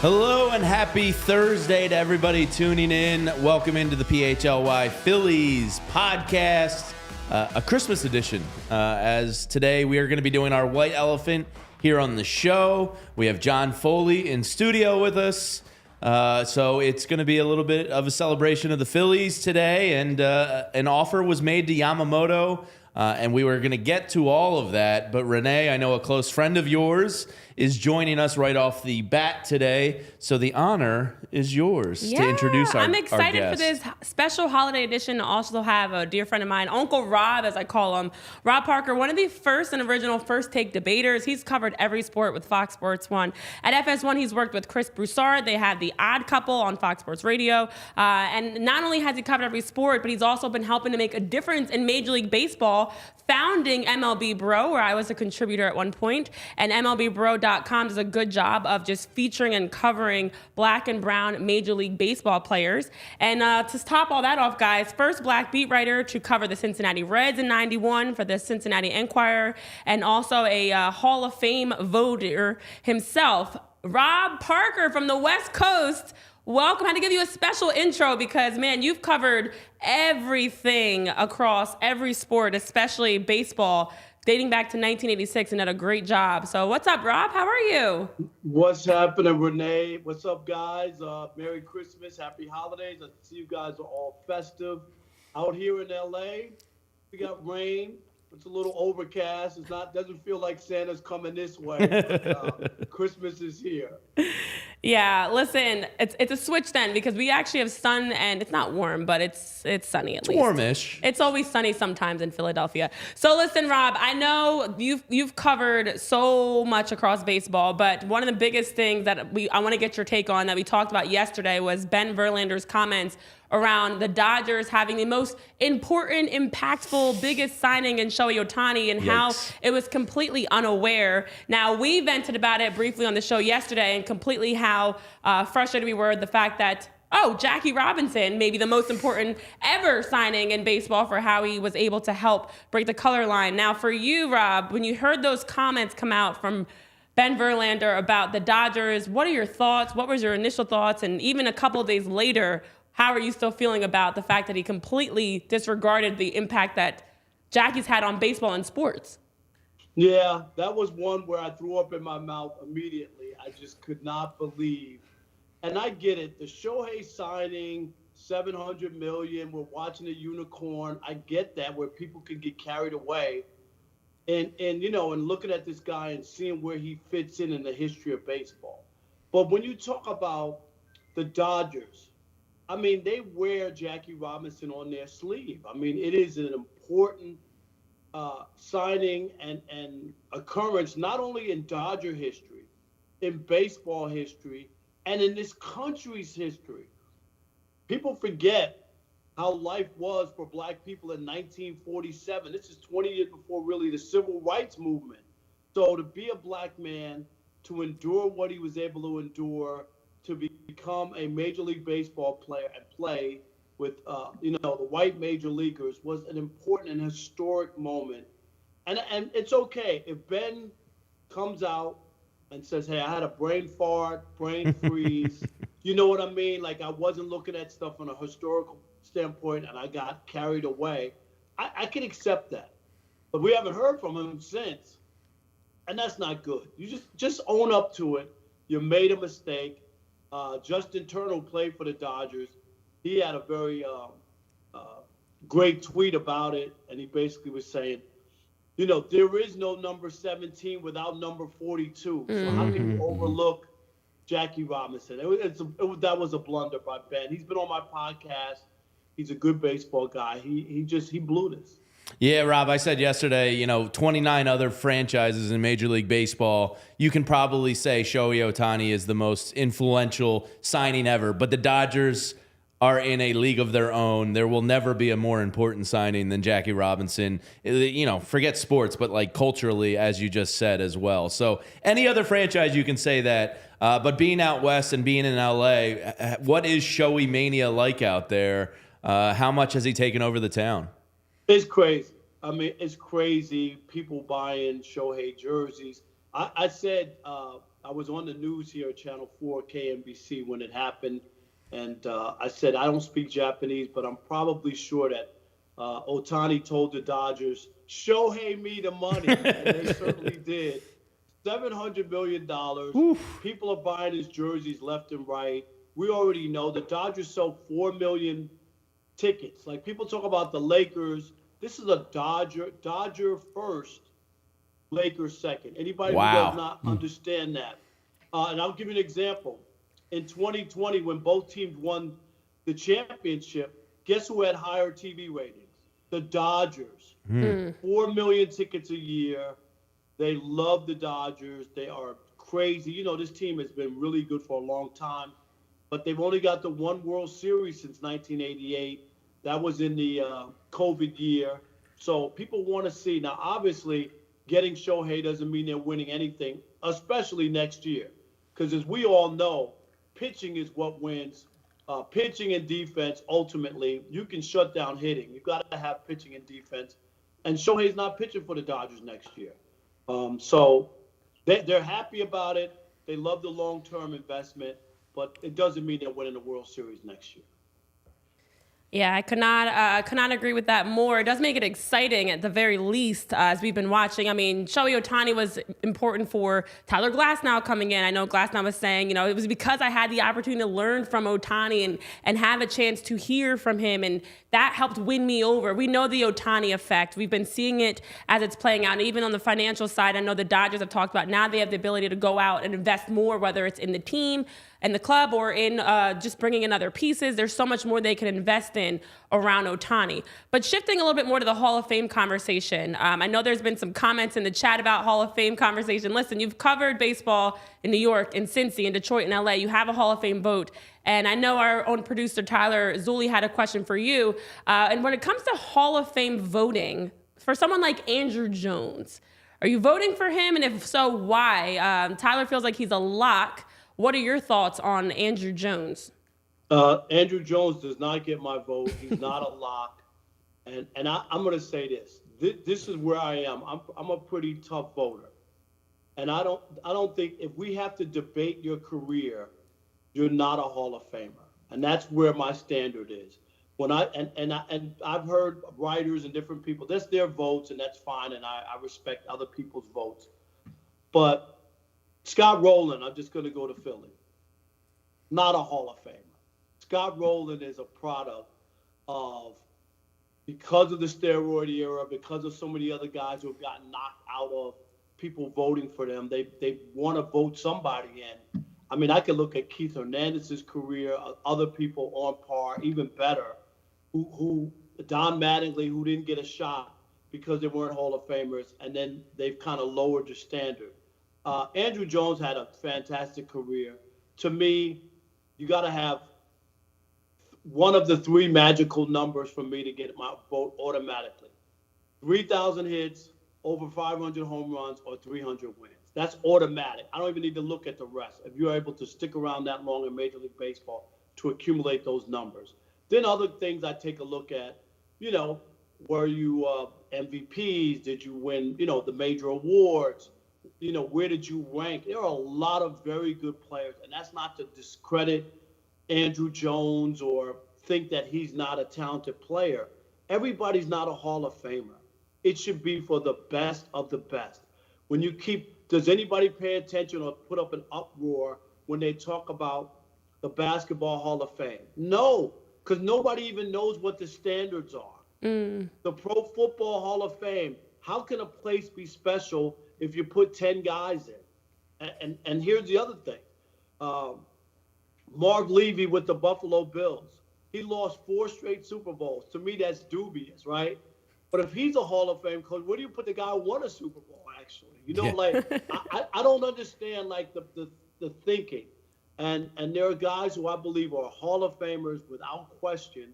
Hello and happy Thursday to everybody tuning in. Welcome into the PHLY Phillies podcast, a Christmas edition. As today we are going to be doing our white elephant here on the show. We have John Foley in studio with us. So it's going to be a little bit of a celebration of the Phillies today. And an offer was made to Yamamoto. And we were going to get to all of that. But Renee, I know a close friend of yours, is joining us right off the bat today. So the honor is yours to introduce our guest. I'm excited for this special holiday edition to also have a dear friend of mine, Uncle Rob, as I call him, Rob Parker, one of the first and original First Take debaters. He's covered every sport with Fox Sports 1. At FS1, he's worked with Chris Broussard. They had The Odd Couple on Fox Sports Radio. And not only has he covered every sport, but he's also been helping to make a difference in Major League Baseball, founding MLB Bro, where I was a contributor at one point, and MLBBro.com does a good job of just featuring and covering black and brown Major League Baseball players. And to top all that off, guys, first black beat writer to cover the Cincinnati Reds in '91 for the Cincinnati Enquirer, and also a Hall of Fame voter himself, Rob Parker from the West Coast. Welcome. I had to give you a special intro because, man, you've covered everything across every sport, especially baseball, dating back to 1986, and did a great job. So what's up, Rob? How are you? What's happening, Renee? What's up, guys? Merry Christmas. Happy holidays. I see you guys are all festive. Out here in L.A., we got rain. It's a little overcast. Doesn't feel like Santa's coming this way. But, Christmas is here. Yeah, listen, it's a switch then because we actually have sun and it's not warm, but it's sunny at least. It's warmish. It's always sunny sometimes in Philadelphia. So listen, Rob, I know you've covered so much across baseball, but one of the biggest things that I want to get your take on that we talked about yesterday was Ben Verlander's comments around the Dodgers having the most important, impactful, biggest signing in Shohei Otani and how it was completely unaware. Now, we vented about it briefly on the show yesterday and completely how frustrated we were at the fact that, Jackie Robinson, maybe the most important ever signing in baseball for how he was able to help break the color line. Now, for you, Rob, when you heard those comments come out from Ben Verlander about the Dodgers, what are your thoughts? What was your initial thoughts? And even a couple of days later, how are you still feeling about the fact that he completely disregarded the impact that Jackie's had on baseball and sports? Yeah, that was one where I threw up in my mouth immediately. I just could not believe. And I get it. The Shohei signing, $700 million, we're watching a unicorn. I get that, where people could get carried away. And looking at this guy and seeing where he fits in the history of baseball. But when you talk about the Dodgers, I mean, they wear Jackie Robinson on their sleeve. I mean, it is an important signing and occurrence, not only in Dodger history, in baseball history, and in this country's history. People forget how life was for black people in 1947. This is 20 years before really the civil rights movement. So to be a black man, to endure what he was able to endure, to become a Major League Baseball player and play with, the white major leaguers was an important and historic moment. And it's okay if Ben comes out and says, hey, I had a brain fart, brain freeze. You know what I mean? Like, I wasn't looking at stuff from a historical standpoint and I got carried away. I can accept that. But we haven't heard from him since. And that's not good. You just own up to it. You made a mistake. Justin Turner played for the Dodgers. He had a very great tweet about it, and he basically was saying, there is no number 17 without number 42. So how can you overlook Jackie Robinson? That was a blunder by Ben. He's been on my podcast. He's a good baseball guy. He blew this. Yeah, Rob, I said yesterday, 29 other franchises in Major League Baseball. You can probably say Shohei Otani is the most influential signing ever, but the Dodgers are in a league of their own. There will never be a more important signing than Jackie Robinson. Forget sports, but like culturally, as you just said as well. So any other franchise, you can say that. But being out west and being in LA, what is Shohei mania like out there? How much has he taken over the town? It's crazy. I mean, it's crazy. People buying Shohei jerseys. I said I was on the news here at Channel 4 KNBC when it happened. And I said, I don't speak Japanese, but I'm probably sure that Otani told the Dodgers, Shohei me the money. And they certainly did. $700 million. Oof. People are buying his jerseys left and right. We already know the Dodgers sold 4 million tickets. Like, people talk about the Lakers. This is a Dodger first, Lakers second. Anybody who does not understand that. And I'll give you an example. In 2020, when both teams won the championship, guess who had higher TV ratings? The Dodgers. 4 million tickets a year. They love the Dodgers. They are crazy. This team has been really good for a long time, but they've only got the one World Series since 1988. That was in the COVID year. So people want to see. Now, obviously, getting Shohei doesn't mean they're winning anything, especially next year. Because as we all know, pitching is what wins. Pitching and defense, ultimately, you can shut down hitting. You've got to have pitching and defense. And Shohei's not pitching for the Dodgers next year. So they're happy about it. They love the long-term investment, but it doesn't mean they're winning the World Series next year. Yeah, I could not agree with that more. It does make it exciting at the very least, as we've been watching. I mean, Shohei Otani was important for Tyler Glasnow coming in. I know Glasnow was saying, it was because I had the opportunity to learn from Otani and have a chance to hear from him, and that helped win me over. We know the Otani effect. We've been seeing it as it's playing out. And even on the financial side, I know the Dodgers have talked about now they have the ability to go out and invest more, whether it's in the team and the club or in just bringing in other pieces. There's so much more they can invest in around Otani. But shifting a little bit more to the Hall of Fame conversation, I know there's been some comments in the chat about Hall of Fame conversation. Listen, you've covered baseball in New York, in Cincy, in Detroit, and LA. You have a Hall of Fame vote. And I know our own producer, Tyler Zulli, had a question for you. And when it comes to Hall of Fame voting, for someone like Andrew Jones, are you voting for him? And if so, why? Tyler feels like he's a lock. What are your thoughts on Andrew Jones? Andrew Jones does not get my vote. He's not a lock. And I'm going to say this. This is where I am. I'm a pretty tough voter. And I don't think if we have to debate your career, you're not a Hall of Famer. And that's where my standard is. When I've heard writers and different people, that's their votes, and that's fine, and I respect other people's votes. But Scott Rowland, I'm just going to go to Philly. Not a Hall of Famer. Scott Rowland is a product of, because of the steroid era, because of so many other guys who have gotten knocked out of people voting for them, they want to vote somebody in. I mean, I could look at Keith Hernandez's career, other people on par, even better, who Don Mattingly, who didn't get a shot because they weren't Hall of Famers, and then they've kind of lowered the standard. Andrew Jones had a fantastic career. To me, you got to have one of the three magical numbers for me to get my vote automatically. 3,000 hits, over 500 home runs, or 300 wins. That's automatic. I don't even need to look at the rest. If you're able to stick around that long in Major League Baseball to accumulate those numbers. Then other things I take a look at, were you MVPs? Did you win, the major awards? Where did you rank? There are a lot of very good players, and that's not to discredit Andrew Jones or think that he's not a talented player. Everybody's not a Hall of Famer. It should be for the best of the best. Does anybody pay attention or put up an uproar when they talk about the Basketball Hall of Fame? No, because nobody even knows what the standards are. The Pro Football Hall of Fame, how can a place be special if you put 10 guys in? And here's the other thing. Marv Levy with the Buffalo Bills. He lost 4 straight Super Bowls. To me, that's dubious, right? But if he's a Hall of Fame coach, where do you put the guy who won a Super Bowl, actually? Yeah. Like, I don't understand, like, the thinking. And there are guys who I believe are Hall of Famers without question.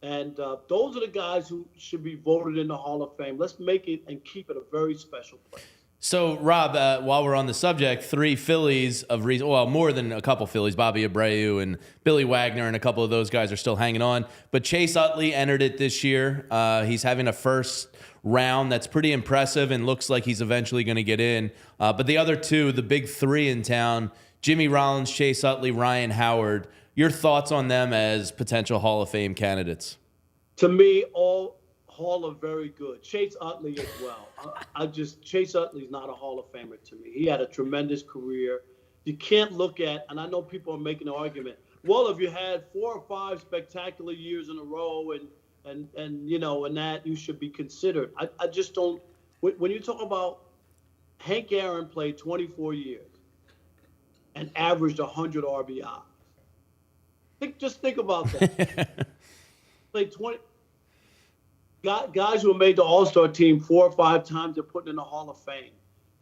And those are the guys who should be voted in the Hall of Fame. Let's make it and keep it a very special place. So, Rob, while we're on the subject, 3 Phillies of recent, well, more than a couple Phillies, Bobby Abreu and Billy Wagner and a couple of those guys are still hanging on. But Chase Utley entered it this year. He's having a first round that's pretty impressive and looks like he's eventually going to get in. But the other 2, the big 3 in town, Jimmy Rollins, Chase Utley, Ryan Howard, your thoughts on them as potential Hall of Fame candidates? To me, all Hall of very good. Chase Utley as well. Chase Utley's not a Hall of Famer to me. He had a tremendous career. You can't look at, and I know people are making an argument, well, if you had 4 or 5 spectacular years in a row and that you should be considered. I just don't, when you talk about Hank Aaron played 24 years and averaged 100 RBI. Just think about that. Played 20. Guys who have made the All-Star team 4 or 5 times, they're putting in the Hall of Fame.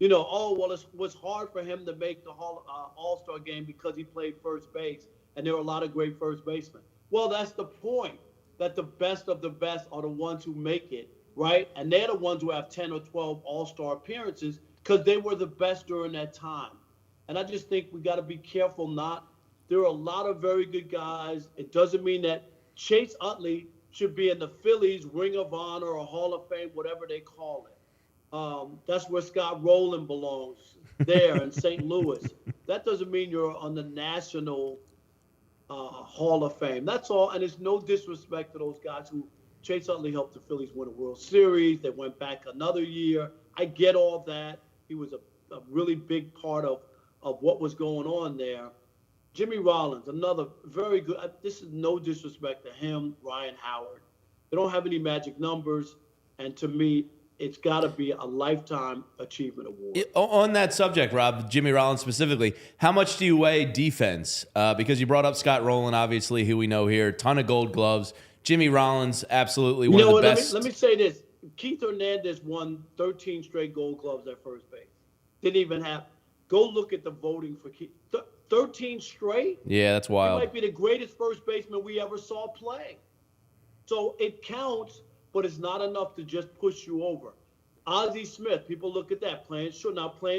It was hard for him to make the All-Star game because he played first base, and there were a lot of great first basemen. Well, that's the point, that the best of the best are the ones who make it, right? And they're the ones who have 10 or 12 All-Star appearances because they were the best during that time. And I just think we got to be careful there are a lot of very good guys. It doesn't mean that Chase Utley should be in the Phillies Ring of Honor or Hall of Fame, whatever they call it. That's where Scott Rowland belongs, there in St. Louis. That doesn't mean you're on the national Hall of Fame. That's all, and it's no disrespect to those guys who Chase Utley helped the Phillies win a World Series. They went back another year. I get all that. He was a really big part of what was going on there. Jimmy Rollins, another very good. This is no disrespect to him, Ryan Howard. They don't have any magic numbers, and to me, it's got to be a lifetime achievement award. On that subject, Rob, Jimmy Rollins specifically, how much do you weigh defense? Because you brought up Scott Rowland, obviously, who we know here, ton of Gold Gloves. Jimmy Rollins, absolutely one of the best. Let me say this: Keith Hernandez won 13 straight Gold Gloves at first base. Didn't even have. Go look at the voting for Keith. 13 straight? Yeah, that's wild. He might be the greatest first baseman we ever saw play. So it counts, but it's not enough to just push you over. Ozzie Smith, people look at that, playing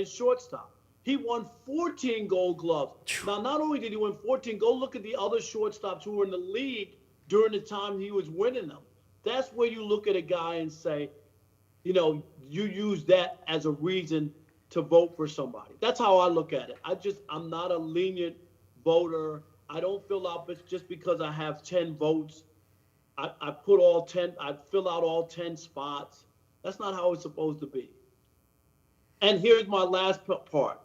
shortstop. He won 14 Gold Gloves. Now, not only did he win 14, go look at the other shortstops who were in the league during the time he was winning them. That's where you look at a guy and say, you use that as a reason to vote for somebody. That's how I look at it. I'm not a lenient voter. I don't fill out just because I have 10 votes. I fill out all 10 spots. That's not how it's supposed to be. And here's my last part.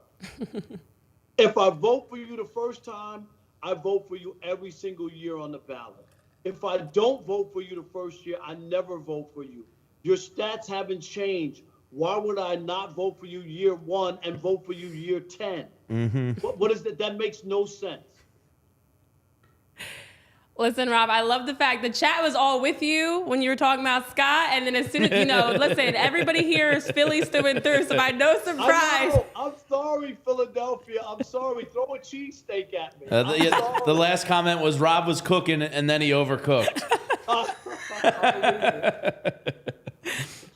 If I vote for you the first time, I vote for you every single year on the ballot. If I don't vote for you the first year, I never vote for you. Your stats haven't changed. Why would I not vote for you year 1 and vote for you year 10? Mm-hmm. What is that? That makes no sense. Listen, Rob, I love the fact the chat was all with you when you were talking about Scott. And then as soon as, listen, everybody here is Phillies through and through. So by no surprise. I'm sorry, Philadelphia. I'm sorry. Throw a cheesesteak at me. The last comment was Rob was cooking and then he overcooked.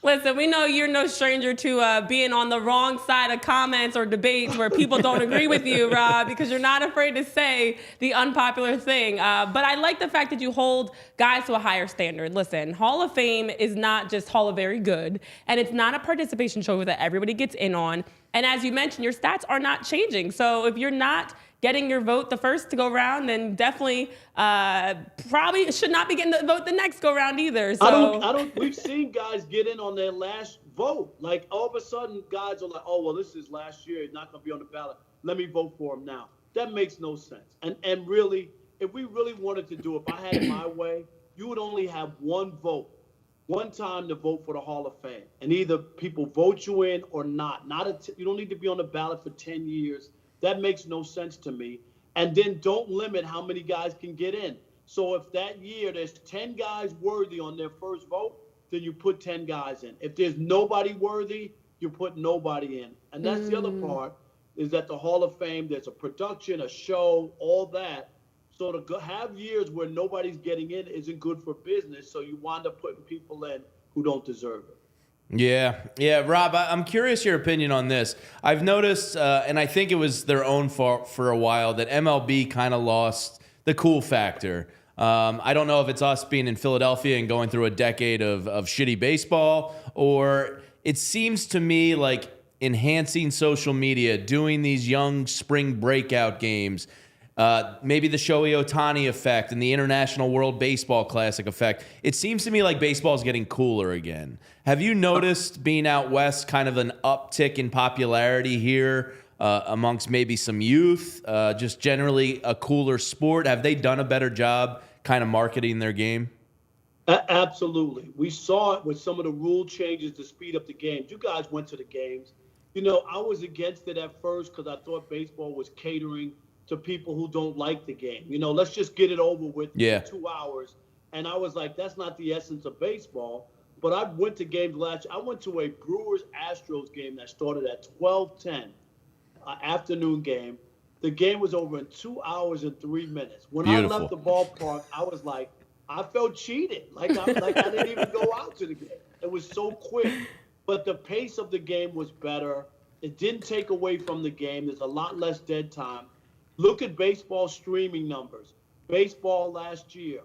Listen, we know you're no stranger to being on the wrong side of comments or debates where people don't agree with you, Rob, because you're not afraid to say the unpopular thing. But I like the fact that you hold guys to a higher standard. Listen, Hall of Fame is not just Hall of Very Good, and it's not a participation trophy that everybody gets in on. And as you mentioned, your stats are not changing. So if you're not getting your vote the first to go round, then definitely probably should not be getting the vote the next go round either. So we've seen guys get in on their last vote. Like all of a sudden guys are like, oh, well, this is last year. He's not going to be on the ballot. Let me vote for him now. That makes no sense. And really, if we really wanted to do it, if I had it my way, you would only have one time to vote for the Hall of Fame. And either people vote you in or not. You don't need to be on the ballot for 10 years. That makes no sense to me. And then don't limit how many guys can get in. So if that year there's 10 guys worthy on their first vote, then you put 10 guys in. If there's nobody worthy, you put nobody in. And that's the other part, is that the Hall of Fame, there's a production, a show, all that. So to have years where nobody's getting in isn't good for business. So you wind up putting people in who don't deserve it. Yeah, Rob, I'm curious your opinion on this. I've noticed, and I think it was their own fault for a while, that MLB kind of lost the cool factor. I don't know if it's us being in Philadelphia and going through a decade of shitty baseball, or it seems to me like enhancing social media, doing these young spring breakout games, maybe the Shohei Otani effect and the International World Baseball Classic effect. It seems to me like baseball is getting cooler again. Have you noticed, being out west, kind of an uptick in popularity here amongst maybe some youth, just generally a cooler sport? Have they done a better job kind of marketing their game? Absolutely. We saw it with some of the rule changes to speed up the games. You guys went to the games. You know, I was against it at first because I thought baseball was catering to people who don't like the game. You know, let's just get it over with in 2 hours. And I was like, that's not the essence of baseball. But I went to games last year. I went to a Brewers-Astros game that started at 12:10, afternoon game. The game was over in 2 hours and 3 minutes. When Beautiful. I left the ballpark, I was like, I felt cheated. Like I didn't even go out to the game. It was so quick. But the pace of the game was better. It didn't take away from the game. There's a lot less dead time. Look at baseball streaming numbers. Baseball last year,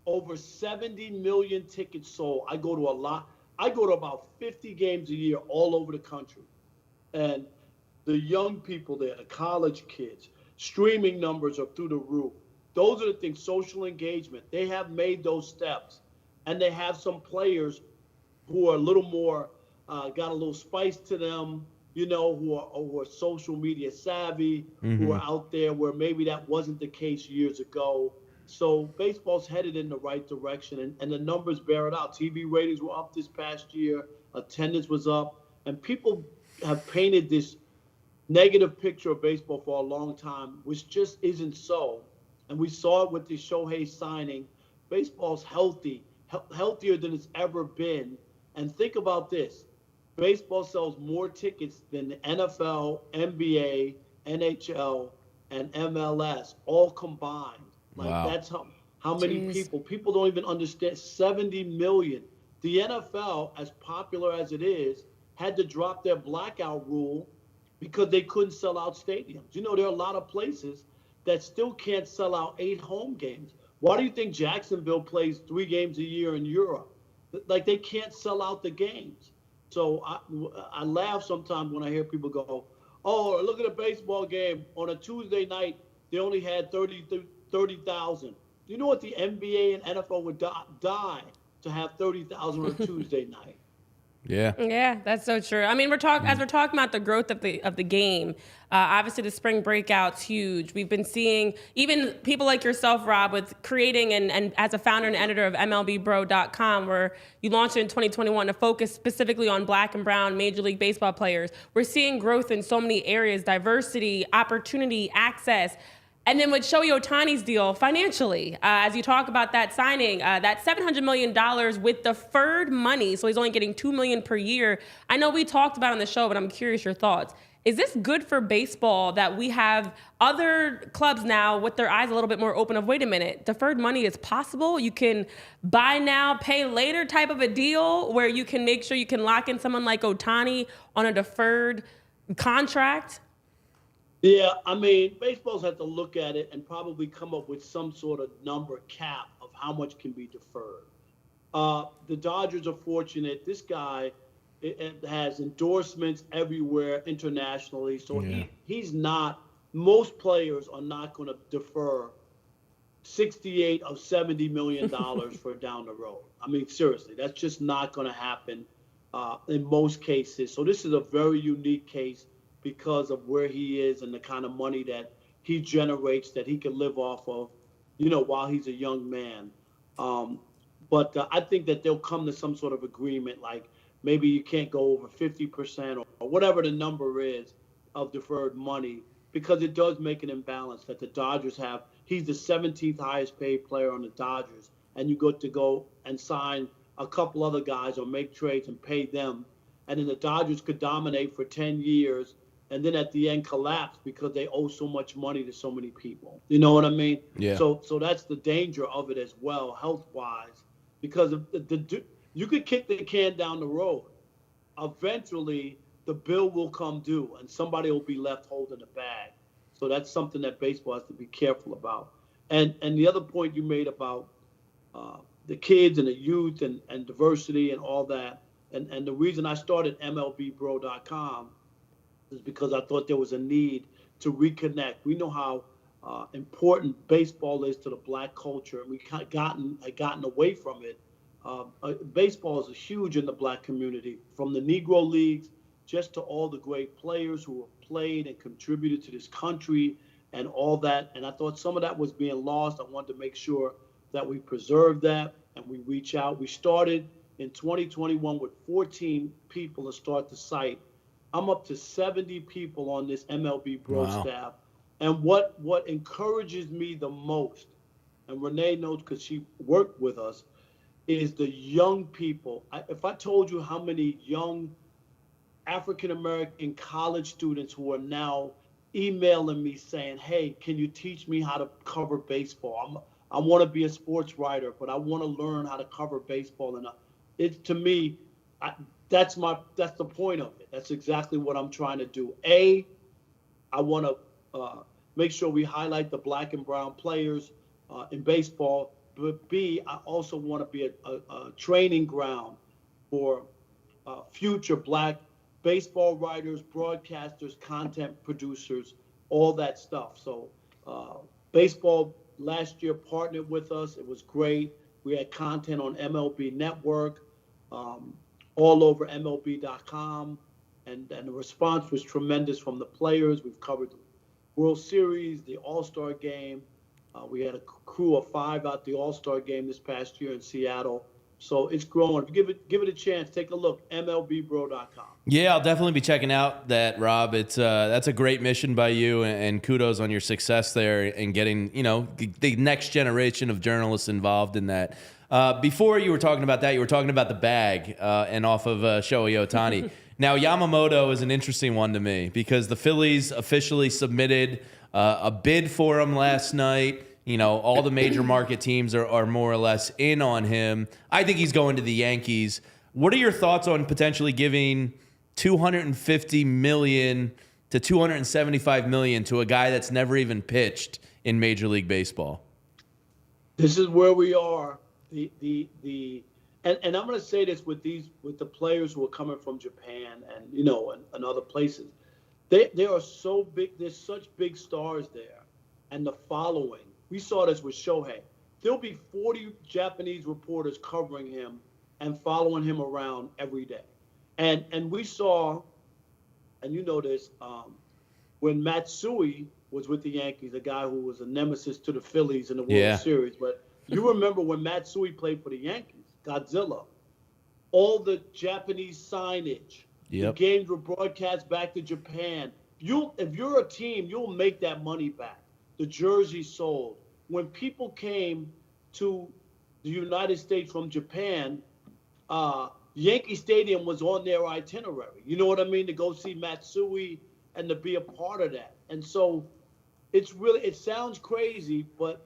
over 70 million tickets sold. I go to about 50 games a year all over the country. And the young people there, the college kids, streaming numbers are through the roof. Those are the things, social engagement. They have made those steps. And they have some players who are a little more, got a little spice to them, you know, who are social media savvy, who are out there where maybe that wasn't the case years ago. So baseball's headed in the right direction, and the numbers bear it out. TV ratings were up this past year, attendance was up, and people have painted this negative picture of baseball for a long time, which just isn't so. And we saw it with the Shohei signing. Baseball's healthy, healthier than it's ever been. And think about this. Baseball sells more tickets than the NFL, NBA, NHL, and MLS all combined. Like, wow. That's how many people don't even understand. 70 million. The NFL, as popular as it is, had to drop their blackout rule because they couldn't sell out stadiums. You know, there are a lot of places that still can't sell out 8 home games. Why do you think Jacksonville plays 3 games a year in Europe? Like, they can't sell out the games. So I laugh sometimes when I hear people go, oh, look at a baseball game. On a Tuesday night, they only had 30,000. You know what? The NBA and NFL would die to have 30,000 on a Tuesday night. Yeah, that's so true. I mean, as we're talking about the growth of the game. Obviously, the spring breakout's huge. We've been seeing even people like yourself, Rob, with creating and as a founder and editor of MLBBro.com, where you launched it in 2021 to focus specifically on Black and Brown Major League Baseball players. We're seeing growth in so many areas: diversity, opportunity, access. And then with Shohei Otani's deal financially, as you talk about that signing, that $700 million with deferred money, so he's only getting $2 million per year. I know we talked about it on the show, but I'm curious your thoughts. Is this good for baseball that we have other clubs now with their eyes a little bit more open of, wait a minute, deferred money is possible? You can buy now, pay later type of a deal where you can make sure you can lock in someone like Otani on a deferred contract? Yeah, I mean, baseball's had to look at it and probably come up with some sort of number cap of how much can be deferred. The Dodgers are fortunate. This guy has endorsements everywhere internationally, so he's not. Most players are not going to defer $68 or $70 million for down the road. I mean, seriously, that's just not going to happen in most cases. So this is a very unique case, because of where he is and the kind of money that he generates that he can live off of, you know, while he's a young man. But I think that they'll come to some sort of agreement, like maybe you can't go over 50% or whatever the number is of deferred money, because it does make an imbalance that the Dodgers have. He's the 17th highest paid player on the Dodgers, and you got to go and sign a couple other guys or make trades and pay them. And then the Dodgers could dominate for 10 years and then at the end collapse because they owe so much money to so many people. You know what I mean? Yeah. So that's the danger of it as well, health-wise, because of you could kick the can down the road. Eventually, the bill will come due, and somebody will be left holding the bag. So that's something that baseball has to be careful about. And the other point you made about the kids and the youth and diversity and all that, and the reason I started MLBBro.com is because I thought there was a need to reconnect. We know how important baseball is to the black culture, and we had gotten away from it. Baseball is huge in the black community, from the Negro Leagues just to all the great players who have played and contributed to this country and all that. And I thought some of that was being lost. I wanted to make sure that we preserve that and we reach out. We started in 2021 with 14 people to start the site. I'm up to 70 people on this MLB Bro staff. And what encourages me the most, and Renee knows because she worked with us, is the young people. If I told you how many young African-American college students who are now emailing me saying, hey, can you teach me how to cover baseball? I want to be a sports writer, but I want to learn how to cover baseball. And it's, to me, that's the point of it. That's exactly what I'm trying to do. I want to make sure we highlight the black and brown players in baseball. But B, I also want to be a training ground for future black baseball writers, broadcasters, content producers, all that stuff. So baseball last year partnered with us. It was great. We had content on MLB Network, all over MLB.com, and the response was tremendous from the players. We've covered the World Series, the All-Star Game. We had a crew of 5 at the All-Star Game this past year in Seattle. So it's growing. Give it a chance. Take a look. MLBBro.com. Yeah, I'll definitely be checking out that, Rob. It's that's a great mission by you, and kudos on your success there and getting the next generation of journalists involved in that. Before you were talking about that, you were talking about the bag and off of Shohei Otani. Now, Yamamoto is an interesting one to me because the Phillies officially submitted a bid for him last night. All the major market teams are more or less in on him. I think he's going to the Yankees. What are your thoughts on potentially giving $250 million to $275 million to a guy that's never even pitched in Major League Baseball? This is where we are. And I'm going to say this with the players who are coming from Japan and other places. They are so big. There's such big stars there, and the following. We saw this with Shohei. There'll be 40 Japanese reporters covering him and following him around every day. And we saw, and you know this, when Matsui was with the Yankees, a guy who was a nemesis to the Phillies in the World Series. But you remember when Matsui played for the Yankees, Godzilla, all the Japanese signage, the games were broadcast back to Japan. If you're a team, you'll make that money back. The jersey sold. When people came to the United States from Japan, Yankee Stadium was on their itinerary. You know what I mean? To go see Matsui and to be a part of that. And so it sounds crazy, but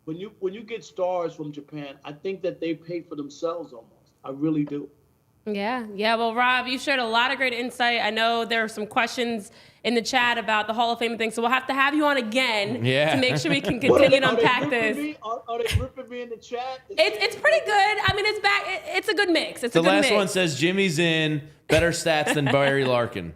when you get stars from Japan, I think that they pay for themselves almost. I really do. Yeah. Well, Rob, you shared a lot of great insight. I know there are some questions in the chat about the Hall of Fame thing, so we'll have to have you on again to make sure we can continue to unpack this. Are they ripping me in the chat? It's pretty good. I mean, it's back. It's a good mix. It's a good mix. The last one says Jimmy's in, better stats than Barry Larkin.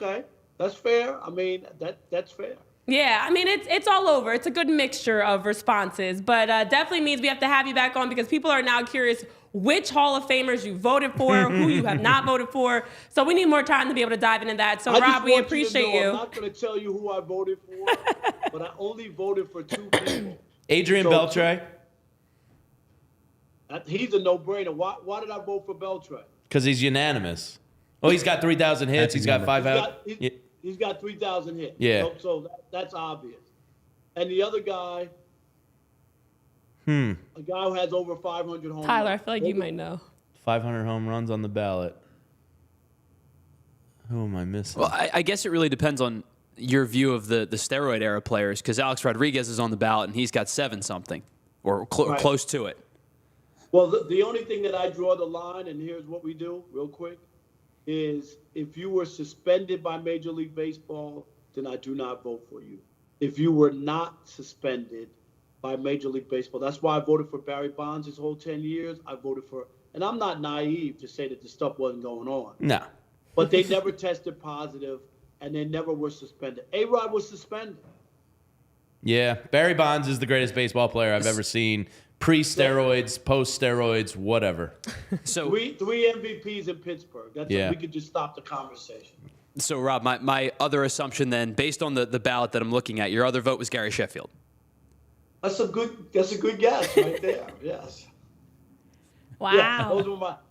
Okay, that's fair. I mean, that's fair. Yeah, I mean, it's all over. It's a good mixture of responses, but definitely means we have to have you back on because people are now curious which Hall of Famers you voted for, who you have not voted for. So we need more time to be able to dive into that. So, Rob, we appreciate you. I'm not going to tell you who I voted for, but I only voted for 2 people. Adrian Beltre. He's a no-brainer. Why did I vote for Beltre? Because he's unanimous. Oh, he's got 3,000 hits. He's got 5 out. He's got 3,000 hits. Yeah. So that's obvious. And the other guy, A guy who has over 500 home Tyler, I runs. feel like you might know. 500 home runs on the ballot. Who am I missing? Well, I guess it really depends on your view of the steroid era players, because Alex Rodriguez is on the ballot and he's got 7-something or Right. close to it. Well, the only thing that I draw the line, and here's what we do real quick, is if you were suspended by Major League Baseball, then I do not vote for you. If you were not suspended by Major League Baseball, that's why I voted for Barry Bonds his whole 10 years. I voted for, and I'm not naive to say that the stuff wasn't going on. No. But they never tested positive, and they never were suspended. A-Rod was suspended. Yeah, Barry Bonds is the greatest baseball player I've ever seen. Pre-steroids, post-steroids, whatever. So, Three MVPs in Pittsburgh. That's Yeah. we could just stop the conversation. so Rob, my other assumption then, based on the ballot that I'm looking at, your other vote was Gary Sheffield. That's a good guess right there. Yes. Wow. Yeah,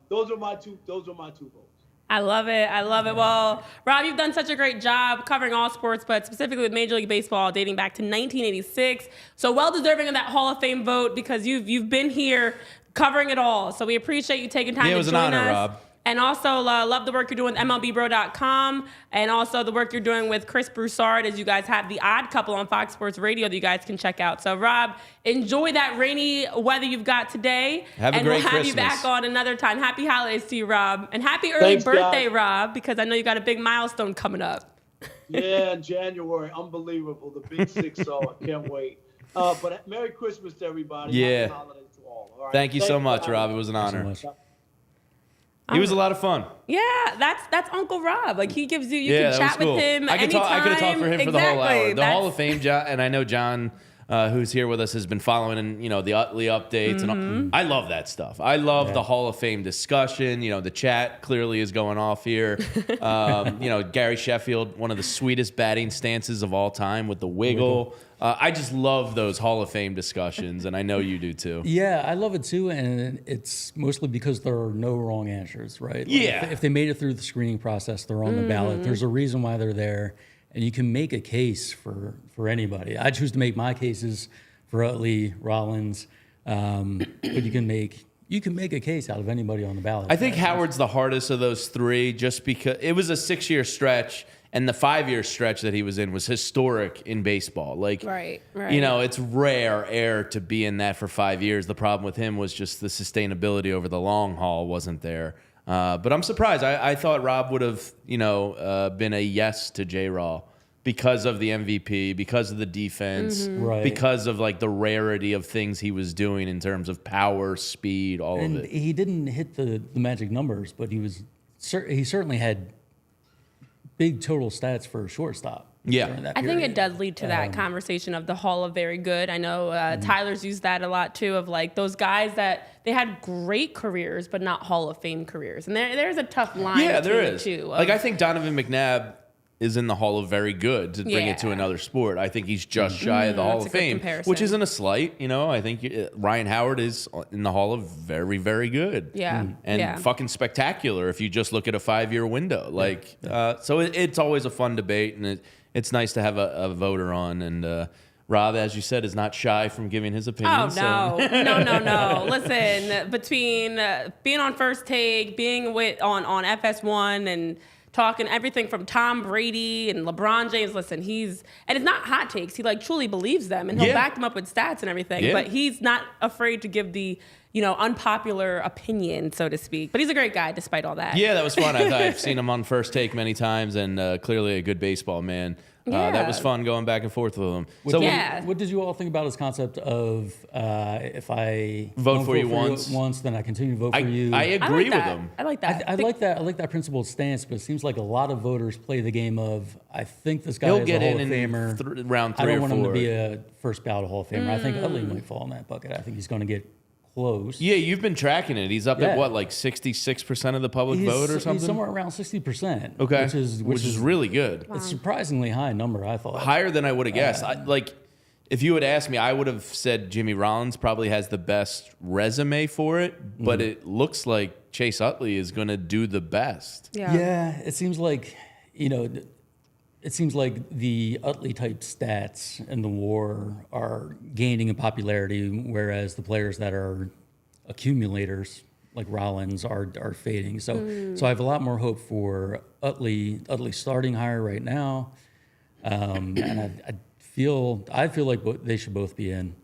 those are my two votes. I love it. I love it. Well, Rob, you've done such a great job covering all sports, but specifically with Major League Baseball dating back to 1986. So well deserving of that Hall of Fame vote because you've been here covering it all. So we appreciate you taking time Yeah, it to was an join honor, us. Rob. And also love the work you're doing with MLBBro.com and also the work you're doing with Chris Broussard as you guys have The Odd Couple on Fox Sports Radio that you guys can check out. So, Rob, enjoy that rainy weather you've got today. Have a and great we'll have Christmas. you back on another time. Happy holidays to you, Rob. And happy early Thanks, birthday, guys. Rob, because I know you got a big milestone coming up. Yeah, in January, unbelievable. The big 6-0. I can't wait. But Merry Christmas to everybody. Yeah. Happy holidays to all. All right. Thank you so much, for Rob. having It me. was an Thanks so honor. much. He was a lot of fun. Yeah, that's Uncle Rob. Like he gives you Yeah, can that chat was cool. with him I could anytime. I could have talked for him for the whole Exactly. hour. The Hall of Fame, and I know John, who's here with us, has been following, and the Utley updates, and all. I love that stuff. I love the Hall of Fame discussion. The chat clearly is going off here. Gary Sheffield, one of the sweetest batting stances of all time with the wiggle. I just love those Hall of Fame discussions, and I know you do too. Yeah, I love it too, and it's mostly because there are no wrong answers, right? Like Yeah. if they made it through the screening process, they're on the ballot. There's a reason why they're there, and you can make a case for anybody. I choose to make my cases for Utley, Rollins, but you can make a case out of anybody on the ballot. I think Howard's the hardest of those three just because it was a 6-year stretch and the 5-year stretch that he was in was historic in baseball. Like, Right. it's rare air to be in that for 5 years. The problem with him was just the sustainability over the long haul wasn't there. But I'm surprised. I thought Rob would have, been a yes to J-Raw because of the MVP, because of the defense, Right. because of like the rarity of things he was doing in terms of power, speed, all and of it. he didn't hit the magic numbers, but he certainly had big total stats for a shortstop. Yeah. during that I think period. it does lead to that conversation of the Hall of Very Good. I know Tyler's used that a lot too, of like those guys that they had great careers but not Hall of Fame careers, and there's a tough line. Yeah, there between is. the two. Like I think Donovan McNabb is in the Hall of Very Good to bring it to Yeah. another sport. I think he's just shy of the Hall that's of a good Fame, comparison. which isn't a slight. I think Ryan Howard is in the Hall of Very, Very Good. Yeah. And Yeah. fucking spectacular if you just look at a 5-year window. Like, so it's always a fun debate, and it's nice to have a voter on. And Rob, as you said, is not shy from giving his opinion. Oh, so. no. Listen, between being on First Take, being on FS1 and talking everything from Tom Brady and LeBron James, listen, and it's not hot takes. He like truly believes them and he'll Yeah. back them up with stats and everything, Yeah. but he's not afraid to give the, unpopular opinion, so to speak. But he's a great guy despite all that. Yeah, that was fun. I've seen him on First Take many times, and clearly a good baseball man. That was Yeah. fun going back and forth with him. What So Yeah. What did you all think about his concept of if I Vote don't for you once. then I continue to vote for you? I I agree like with that. him. I like that. I like that. I like that principled stance, but it seems like a lot of voters play the game of I think this guy He'll is get a Hall in of Famer. round I 3 don't or want 4. him to be a first ballot Hall of Famer. I think Utley might fall in that bucket. I think he's going to get close. Yeah, you've been tracking it. He's up at Yeah. what, like 66% of the public vote or something? He's somewhere around 60%. Okay, which is really good. a surprisingly high number, I thought. Higher than I would have guessed. If you had asked me, I would have said Jimmy Rollins probably has the best resume for it, but it looks like Chase Utley is going to do the best. Yeah, it seems like, it seems like the Utley type stats in the WAR are gaining in popularity, whereas the players that are accumulators like Rollins are fading. So I have a lot more hope for Utley starting higher right now, and I feel like they should both be in.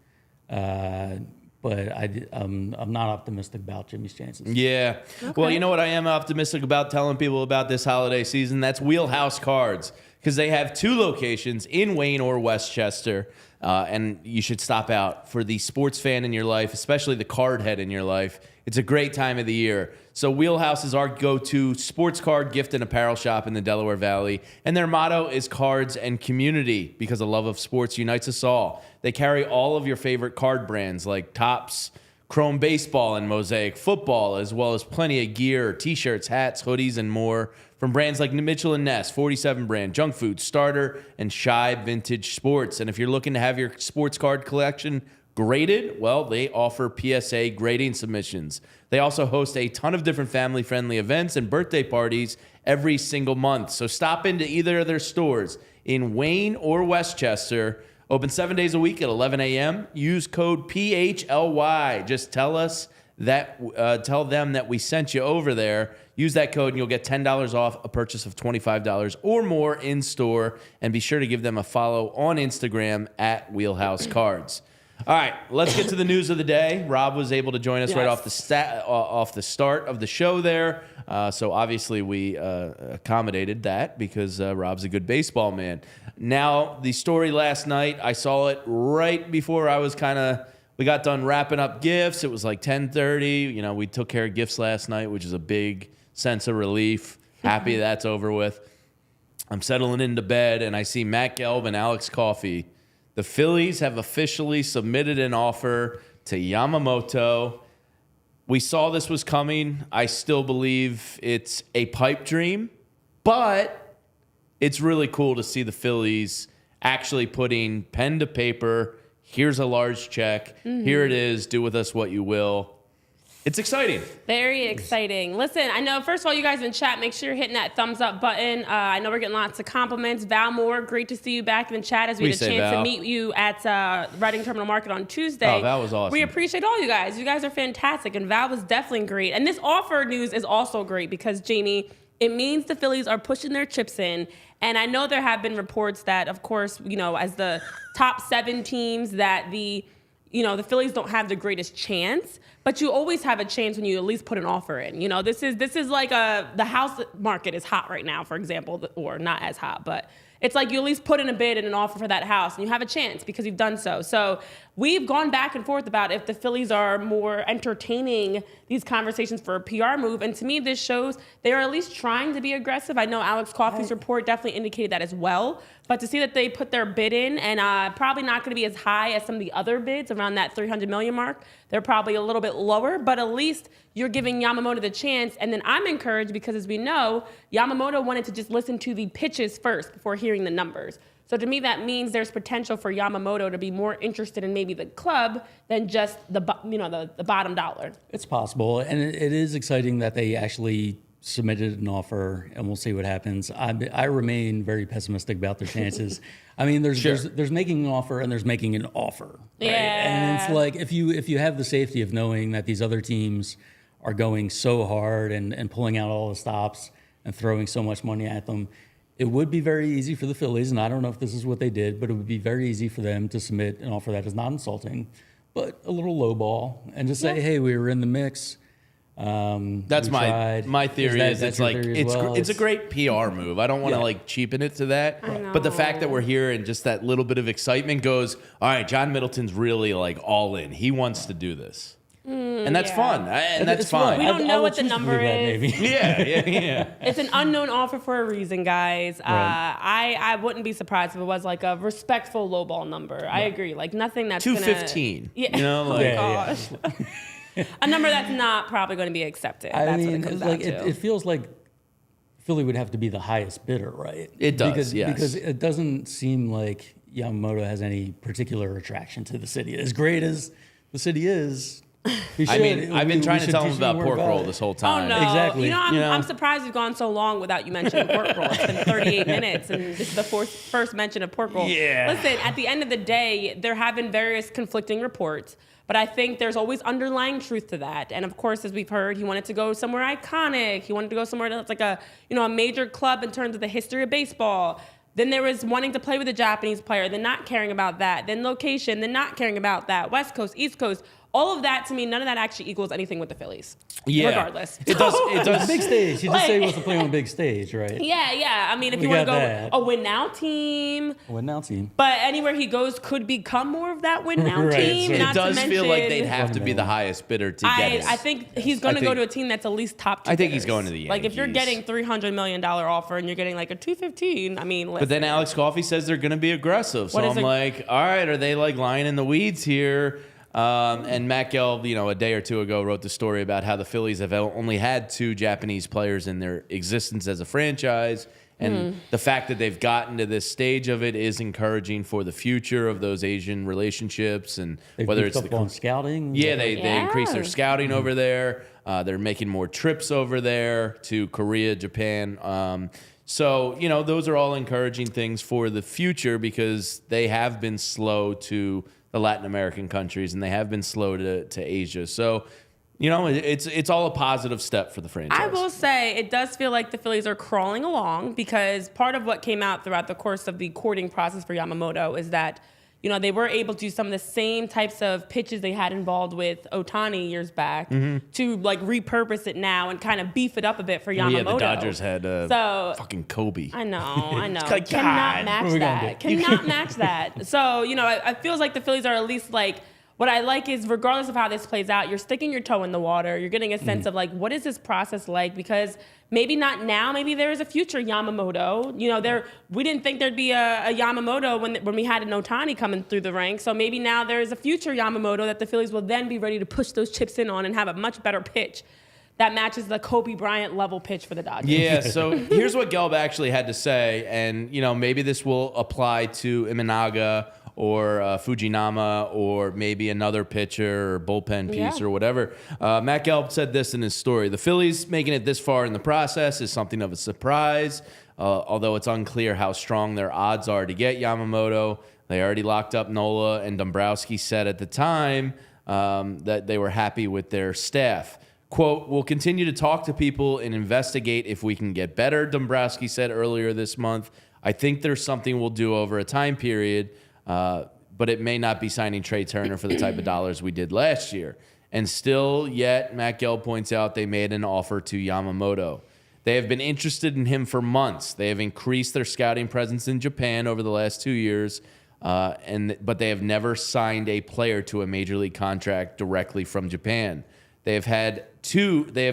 But I'm not optimistic about Jimmy's chances. Yeah. Okay. Well, you know what I am optimistic about telling people about this holiday season? That's Wheelhouse Cards, because they have 2 locations in Wayne or Westchester, and you should stop out for the sports fan in your life, especially the card head in your life. It's a great time of the year. So Wheelhouse is our go-to sports card gift and apparel shop in the Delaware Valley, and their motto is cards and community, because a love of sports unites us all. They carry all of your favorite card brands like Topps, Chrome Baseball, and Mosaic Football, as well as plenty of gear, t-shirts, hats, hoodies, and more from brands like Mitchell & Ness, 47 Brand, Junk Food, Starter, and Shy Vintage Sports. And if you're looking to have your sports card collection graded, well, they offer PSA grading submissions. They also host a ton of different family-friendly events and birthday parties every single month. So stop into either of their stores in Wayne or Westchester. Open 7 days a week at 11 a.m. Use code PHLY. Just tell them that we sent you over there. Use that code and you'll get $10 off a purchase of $25 or more in store. And be sure to give them a follow on Instagram at Wheelhouse Cards. All right, let's get to the news of the day. Rob was able to join us right off the start of the show there. So obviously we accommodated that because Rob's a good baseball man. Now, the story last night, I saw it right before we got done wrapping up gifts. It was like 10:30. You know, we took care of gifts last night, which is a big sense of relief. Happy that's over with. I'm settling into bed, and I see Matt Gelb and Alex Coffey. The Phillies have officially submitted an offer to Yamamoto. We saw this was coming. I still believe it's a pipe dream, but it's really cool to see the Phillies actually putting pen to paper. Here's a large check. Here it is. Do with us what you will. It's exciting. Very exciting. Listen, I know, first of all, you guys in chat, make sure you're hitting that thumbs up button. I know we're getting lots of compliments. Val Moore, great to see you back in the chat as we had a chance to meet you at Reading Terminal Market on Tuesday. Oh, Val was awesome. We appreciate all you guys. You guys are fantastic, and Val was definitely great. And this offer news is also great because, Jamie, it means the Phillies are pushing their chips in. And I know there have been reports that, of course, you know, as the top 7 teams, that the Phillies don't have the greatest chance, but you always have a chance when you at least put an offer in. You know, this is like the house market is hot right now, for example, or not as hot, but it's like you at least put in a bid and an offer for that house, and you have a chance because you've done so. So we've gone back and forth about if the Phillies are more entertaining these conversations for a PR move, and to me, this shows they are at least trying to be aggressive. I know Alex Coffey's report definitely indicated that as well, but to see that they put their bid in, and probably not going to be as high as some of the other bids around that $300 million mark. They're probably a little bit lower, but at least you're giving Yamamoto the chance. And then I'm encouraged because, as we know, Yamamoto wanted to just listen to the pitches first before hearing the numbers. So to me, that means there's potential for Yamamoto to be more interested in maybe the club than just the bottom dollar. It's possible, and it is exciting that they actually submitted an offer, and we'll see what happens. I remain very pessimistic about their chances. I mean, there's making an offer and there's making an offer, right? Yeah. And it's like if you have the safety of knowing that these other teams are going so hard and pulling out all the stops and throwing so much money at them, it would be very easy for the Phillies, and I don't know if this is what they did, but it would be very easy for them to submit an offer that is not insulting, but a little lowball, and just say, hey, we were in the mix. That's my theory. It's a great PR move. I don't want to cheapen it to that, but the fact that we're here and just that little bit of excitement goes, all right, John Middleton's really all in. He wants to do this. And that's fun. And that's fine. We don't know what the number is. Yeah. It's an unknown offer for a reason, guys. Right. I wouldn't be surprised if it was like a respectful lowball number. Right. I agree. Like nothing that's 215. Yeah. You know, gosh. A number that's not probably going to be accepted. That's what it comes down to. It feels like Philly would have to be the highest bidder, right? It does, because it doesn't seem like Yamamoto has any particular attraction to the city. As great as the city is, I mean, I've been trying to tell him about pork roll this whole time. Oh, no. Exactly. I'm surprised we've gone so long without you mentioning pork roll. It's been 38 minutes, and this is the first mention of pork roll. Yeah. Listen, at the end of the day, there have been various conflicting reports, but I think there's always underlying truth to that. And of course, as we've heard, he wanted to go somewhere iconic. He wanted to go somewhere that's like a major club in terms of the history of baseball. Then there was wanting to play with a Japanese player, then not caring about that, then location, then not caring about that, West Coast, East Coast. All of that, to me, none of that actually equals anything with the Phillies. Yeah. Regardless. It does. Big stage. He just said he wants to play on a big stage, right? Yeah. I mean, if We you want to got go that. a win-now team. Win now team. But anywhere he goes could become more of that win-now Right, team. so- It Not to does feel like they'd mention- have to be the highest bidder to get it. I think he's going to go to a team that's at least top 2 I think he's bidders. going to the Like, if you're Yankees. getting $300 million offer and you're getting like a $215, I mean, listen. But then Alex Coffey says they're going to be aggressive. So What is I'm it? like, all right, are they like lying in the weeds here? And Matt Gelb, a day or two ago, wrote the story about how the Phillies have only had 2 Japanese players in their existence as a franchise. And the fact that they've gotten to this stage of it is encouraging for the future of those Asian relationships. And They've whether beefed it's up on scouting. Yeah, they increased their Yeah. scouting over there. They're making more trips over there to Korea, Japan. So, those are all encouraging things for the future because they have been slow to the Latin American countries and they have been slow to Asia. So, it's all a positive step for the franchise. I will say it does feel like the Phillies are crawling along because part of what came out throughout the course of the courting process for Yamamoto is that, they were able to do some of the same types of pitches they had involved with Otani years back to like repurpose it now and kind of beef it up a bit for Yamamoto. Yeah, the Dodgers had fucking Kobe. I know. like, Cannot God, match what are we gonna that. do? Cannot match that. So, I feels like the Phillies are at least like, what I like is regardless of how this plays out, you're sticking your toe in the water. You're getting a sense of like, what is this process like? Because maybe not now. Maybe there is a future Yamamoto. We didn't think there'd be a Yamamoto when we had an Otani coming through the ranks. So maybe now there is a future Yamamoto that the Phillies will then be ready to push those chips in on and have a much better pitch that matches the Kobe Bryant level pitch for the Dodgers. Yeah, so here's what Gelb actually had to say, and maybe this will apply to Imanaga or Fujinama or maybe another pitcher or bullpen piece or whatever. Matt Gelb said this in his story. The Phillies making it this far in the process is something of a surprise, although it's unclear how strong their odds are to get Yamamoto. They already locked up Nola, and Dombrowski said at the time that they were happy with their staff. Quote, we'll continue to talk to people and investigate if we can get better, Dombrowski said earlier this month. I think there's something we'll do over a time period, but it may not be signing Trey Turner for the type of dollars we did last year. And still, yet, Matt Gelb points out they made an offer to Yamamoto. They have been interested in him for months. They have increased their scouting presence in Japan over the last 2 years, but they have never signed a player to a major league contract directly from Japan. They have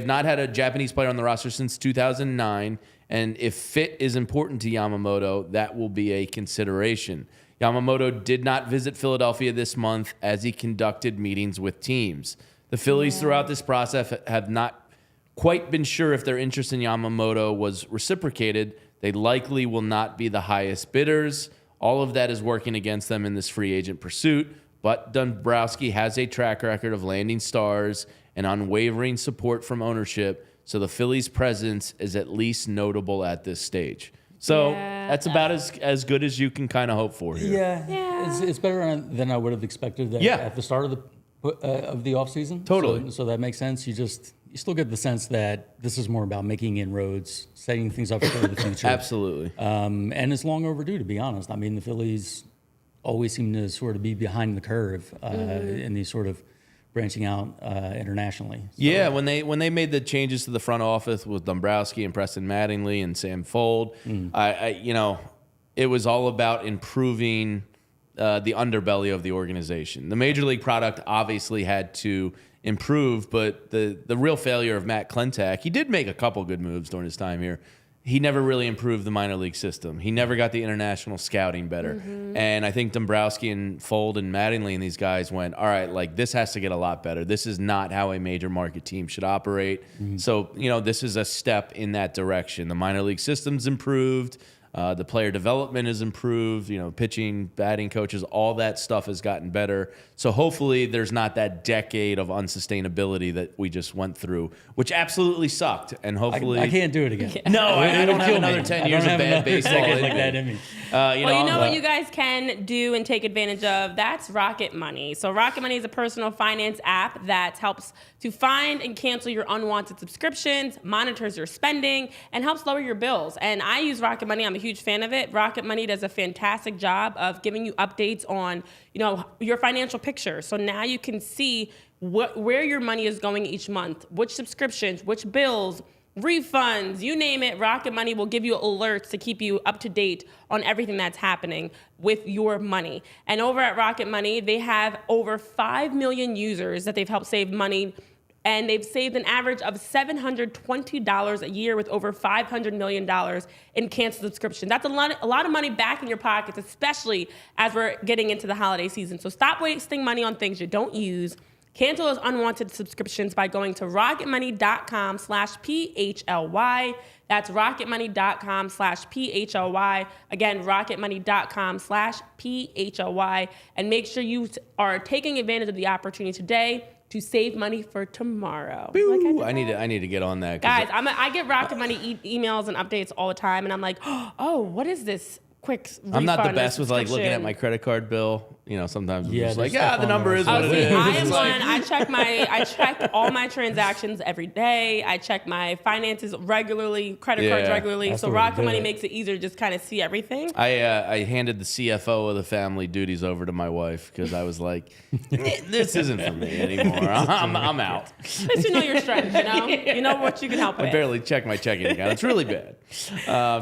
not had a Japanese player on the roster since 2009, and if fit is important to Yamamoto, that will be a consideration. Yamamoto did not visit Philadelphia this month as he conducted meetings with teams. The Phillies throughout this process have not quite been sure if their interest in Yamamoto was reciprocated. They likely will not be the highest bidders. All of that is working against them in this free agent pursuit, but Dombrowski has a track record of landing stars and unwavering support from ownership, so the Phillies' presence is at least notable at this stage. So that's about as good as you can kind of hope for here. Yeah. It's better than I would have expected at the start of the offseason. Totally. So that makes sense. You still get the sense that this is more about making inroads, setting things up for the future. Absolutely. And it's long overdue, to be honest. I mean, the Phillies always seem to sort of be behind the curve in these sort of branching out internationally. So. Yeah, when they made the changes to the front office with Dombrowski and Preston Mattingly and Sam Fold, it was all about improving the underbelly of the organization. The major league product obviously had to improve, but the real failure of Matt Klentak, he did make a couple good moves during his time here. He never really improved the minor league system. He never got the international scouting better. And I think Dombrowski and Fold and Mattingly and these guys went, all right, like this has to get a lot better. This is not how a major market team should operate. So, this is a step in that direction. The minor league system's improved. The player development has improved. Pitching, batting coaches, all that stuff has gotten better. So hopefully there's not that decade of unsustainability that we just went through, which absolutely sucked. And hopefully I can't do it again. No, I don't have kill another me. 10 I years don't of have bad another baseball decade in like me. that in me. You know what you guys can do and take advantage of? That's Rocket Money. So Rocket Money is a personal finance app that helps to find and cancel your unwanted subscriptions, monitors your spending, and helps lower your bills. And I use Rocket Money. I'm a huge fan of it. Rocket Money does a fantastic job of giving you updates on, your financial picture. So now you can see where your money is going each month, which subscriptions, which bills, refunds, you name it. Rocket Money will give you alerts to keep you up to date on everything that's happening with your money. And over at Rocket Money, they have over 5 million users that they've helped save money, and they've saved an average of $720 a year with over $500 million in canceled subscriptions. That's a lot of money back in your pockets, especially as we're getting into the holiday season. So stop wasting money on things you don't use. Cancel those unwanted subscriptions by going to rocketmoney.com/PHLY. That's rocketmoney.com/PHLY. Again, rocketmoney.com/PHLY. And make sure you are taking advantage of the opportunity today to save money for tomorrow. I need to get on that. Guys, I get Rocket Money emails and updates all the time, and I'm like, oh, what is this quick refund? I'm not the best with looking at subscription? my credit card bill. Sometimes I'm just there's like, stuff the on number there. is what it is. I am one. I check all my transactions every day. I check my finances regularly, credit cards regularly. That's So the way to Rocket do Money it. makes it easier to just kind of see everything. I handed the CFO of the family duties over to my wife because I was like, this isn't for me anymore. I'm out. At least you know your strengths, You know what you can help with. I barely check my checking account. It's really bad.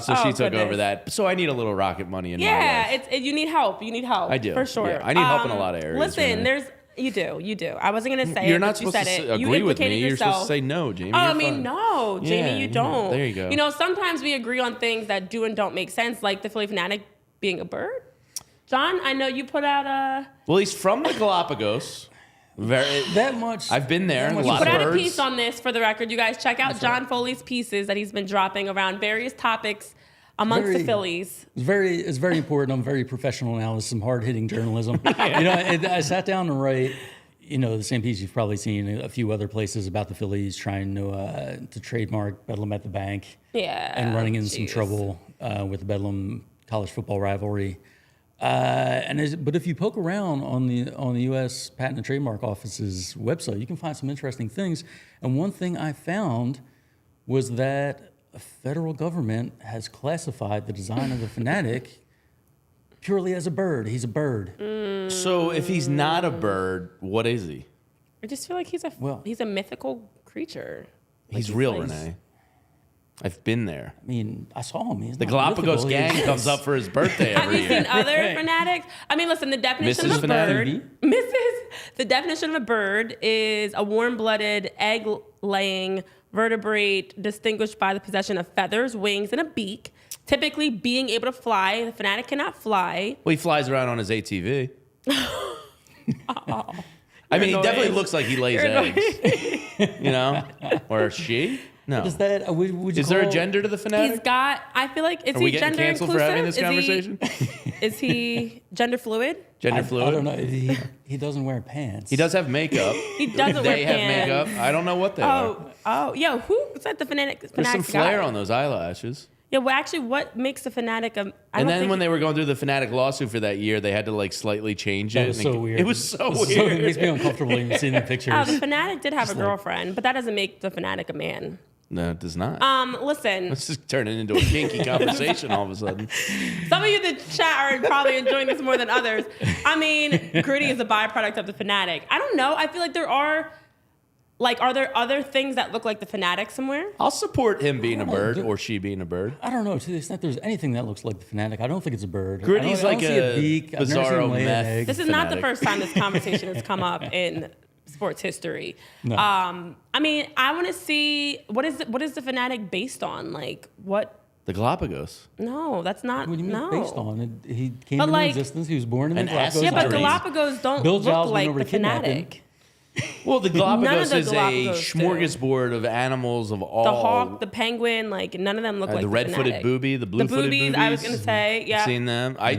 So she took over that. So I need a little Rocket Money in my life. You need help. You need help. I do. For sure. Yeah, I need help in a lot of areas. Listen, you do. I wasn't going to say You're it, not but you supposed said to it. You agree with me. implicated You're yourself. supposed to say no, Jamie. Oh, You're I mean, fine. no, Jamie, you don't. There you go. Sometimes we agree on things that do and don't make sense, like the Philly Fanatic being a bird. John, I know you put out a... Well, he's from the Galapagos. That much. I've been there. You Lots Put of out a birds. piece on this for the record. You guys check out John Foley's pieces that he's been dropping around various topics amongst the Phillies. It's very important. I'm very professional now. This is some hard-hitting journalism. I sat down to write, the same piece you've probably seen a few other places about the Phillies trying to trademark Bedlam at the Bank. Yeah. And running into some trouble with the Bedlam college football rivalry. But if you poke around on the U.S. Patent and Trademark Office's website, you can find some interesting things. And one thing I found was that the federal government has classified the design of the Fanatic purely as a bird. He's a bird. So if he's not a bird, what is he? I just feel like he's a mythical creature. He's real, Renee. I've been there. I mean, I saw him. The Galapagos gang comes up for his birthday Have every you year. seen other Fanatics? I mean, listen, the definition Mrs. of a Fanatic? bird... The definition of a bird is a warm-blooded, egg-laying vertebrate distinguished by the possession of feathers, wings, and a beak, typically being able to fly. The Fanatic cannot fly. Well, he flies around on his ATV. I mean, he definitely looks like he lays eggs. Or she? No. Is that? Would you Is there a call- gender to the Fanatic? He's got... I feel like... Is Are we he getting gender canceled inclusive? for having this conversation? Is he gender fluid? Gender I fluid? don't know. He doesn't wear pants. He does have makeup. He doesn't wear They have pants. makeup. I don't know what they are. Yo, who said the Fanatic? There's some Fanatic's flair guy? on those eyelashes. Yeah, well, actually, what makes a Fanatic a... And then when they were going through the Fanatic lawsuit for that year, they had to slightly change it. That was and so weird. It was so It weird. makes me uncomfortable even seeing the pictures. the Fanatic did have a girlfriend, but that doesn't make the Fanatic a man. No, it does not. Listen, Let's just turn it into a kinky conversation all of a sudden. some of you in the chat are probably enjoying this more than others. I mean, gritty is a byproduct of the Fanatic. I don't know. I feel like there are... are there other things that look like the Fanatic somewhere? I'll support him being a bird or she being a bird. I don't know. To the extent there's anything that looks like the Fanatic, I don't think it's a bird. Gritty's I like don't see a beak. I've never seen bizarro him lay an meth. egg. This is not the Fanatic. first time this conversation has come up in sports history. No. I mean, I want to see what is the Fanatic based on? What? The Galapagos. No, that's not. What do you mean no. based on it? He came But into existence. He was born in the An Galapagos. acid Yeah, but dream. Galapagos don't Bill look Giles went like over the to kidnap him. Fanatic. Well, the None of Galapagos the is Galapagos a smorgasbord of animals of all. The hawk, the penguin, like none of them look like the red-footed Fanatic. booby, the blue-footed boobies. I was gonna say, yeah. Seen them? I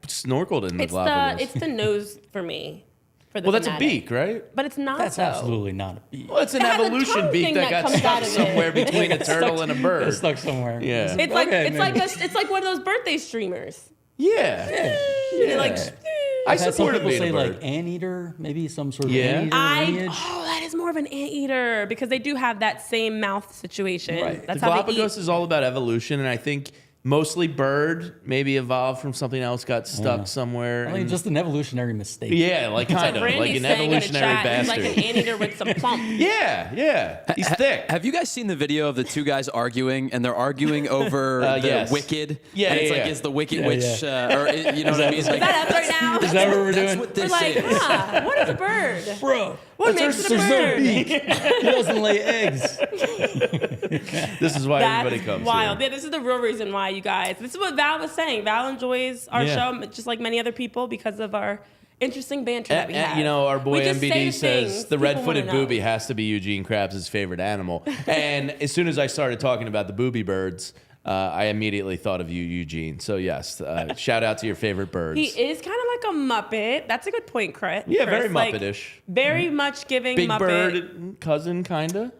snorkeled in the Galapagos. It's the nose for me. For the well, that's a Fanatic. beak, right? But it's not. That's though. absolutely not a beak. Well, it's an It has a evolution tongue beak thing that that got comes stuck out of it. somewhere between a turtle and a bird. It's stuck somewhere. Yeah. It's like Okay, it's like one of those birthday streamers. Yeah. You're like, I I've had some supported people being say a bird. like anteater, maybe some sort of Yeah. anteater lineage. that is more of an anteater because they do have that same mouth situation. Right. That's The how they Galapagos eat. is all about evolution, and I think mostly bird, maybe evolved from something else, got stuck somewhere. I mean, and- just an evolutionary mistake. yeah, like kind of Randy's like an saying in the evolutionary chat, he's bastard. like an anteater with some plump. Yeah, he's thick. Have you guys seen the video of the two guys arguing, and they're arguing over the yes. Wicked? Yeah, and it's yeah, like, yeah. is the Wicked Yeah, Witch, yeah. or you know what I mean? Like, Is that up right now? Is that what we're that's doing? what We're this like, is. what is a bird? Bro, What there's makes it a no bird? beak. He doesn't lay eggs. This is why everybody That's comes wild. here. Yeah, this is the real reason why, you guys. This is what Val was saying. Val enjoys our Yeah. show just like many other people because of our interesting banter that we have. And, you know, our boy We just say MBD things says the people wanna red-footed know. booby has to be Eugene Krabs' favorite animal. And as soon as I started talking about the booby birds, I immediately thought of you, Eugene. So yes, shout out to your favorite birds. He is kind of like a Muppet. That's a good point, Chris. Yeah, very Like, Muppetish. very much giving Big Muppet. bird cousin, kinda.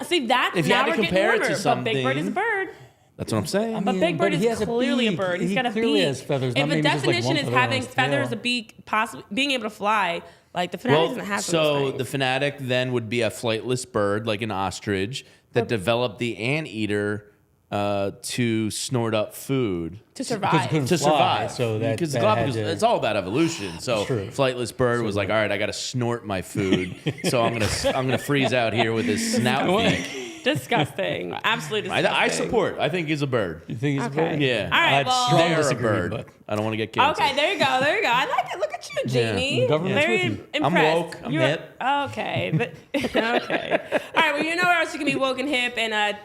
See, that's If you now had to we're getting compare it to warmer. But Big Bird is a something- bird. That's what I'm saying. But Big Bird he has is clearly a beak. bird. He's He got a clearly beak. has feathers. If Not the maybe just like definition one is feather on having his feathers, tail. a beak, possibly being able to fly, like the Fanatic doesn't have so those the Fanatic then would be a flightless bird, like an ostrich, that developed the anteater to snort up food. to Because survive. it couldn't To fly, survive, so that, because that Galapagos, had to, it's all about evolution. So True. flightless bird was like, all right, I got to snort my food, so I'm gonna freeze out here with this snout beak. Disgusting. Absolutely disgusting. I support. I think he's a bird. You think he's a Okay. bird? Yeah. All right, I'd well- strongly They're a disagree, bird. but I don't want to get canceled. Okay, there you go. There you go. I like it. Look at you, Jamie. The government's Very with you. I'm impressed. woke. I'm You're- hip. Okay. Okay. All right. Well, you know where else you can be woke and hip and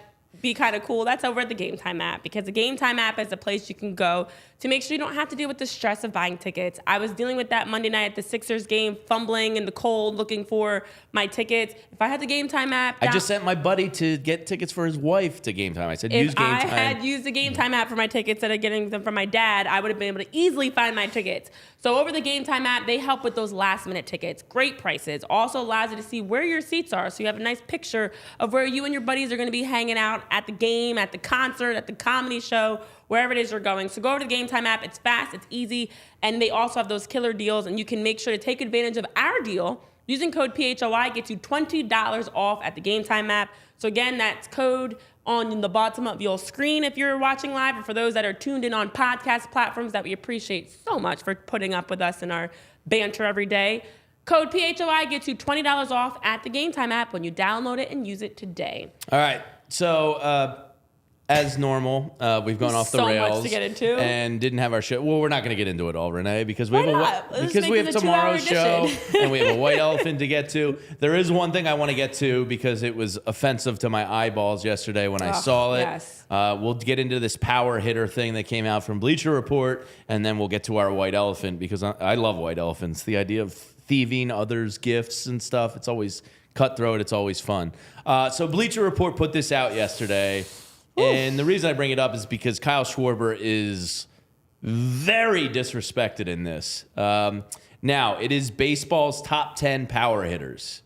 be kind of cool? That's over at the Game Time app, because the Game Time app is a place you can go to make sure you don't have to deal with the stress of buying tickets. I was dealing with that Monday night at the Sixers game, fumbling in the cold, looking for my tickets. If I had the Game Time app, I just sent my buddy to get tickets for his wife to Game Time. I said, use if Game I Time. had used the Game Time app for my tickets instead of getting them from my dad, I would have been able to easily find my tickets. So over the Game Time app, they help with those last minute tickets. Great prices. Also allows you to see where your seats are, so you have a nice picture of where you and your buddies are going to be hanging out at the game, at the concert, at the comedy show, wherever it is you're going. So go over to the Game Time app. It's fast, it's easy, and they also have those killer deals, and you can make sure to take advantage of our deal. Using code PHLY gets you $20 off at the Game Time app. So again, that's code on the bottom of your screen if you're watching live, or for those that are tuned in on podcast platforms that we appreciate so much for putting up with us in our banter every day. Code PHLY gets you $20 off at the Game Time app when you download it and use it today. All right. So, as normal, we've gone off the So much rails to get into. and didn't have our show. Well, we're not going to get into it all, Renee, because we Why have not? Let's because make we it have a 2-hour tomorrow's show edition. and we have a white elephant to get to. There is one thing I want to get to because it was offensive to my eyeballs yesterday when I saw it. yes. We'll get into this power hitter thing that came out from Bleacher Report, and then we'll get to our white elephant, because I love white elephants. The idea of thieving others' gifts and stuff, it's always cutthroat. It's always fun. So Bleacher Report put this out yesterday. And the reason I bring it up is because Kyle Schwarber is very disrespected in this. Now, it is baseball's top 10 power hitters.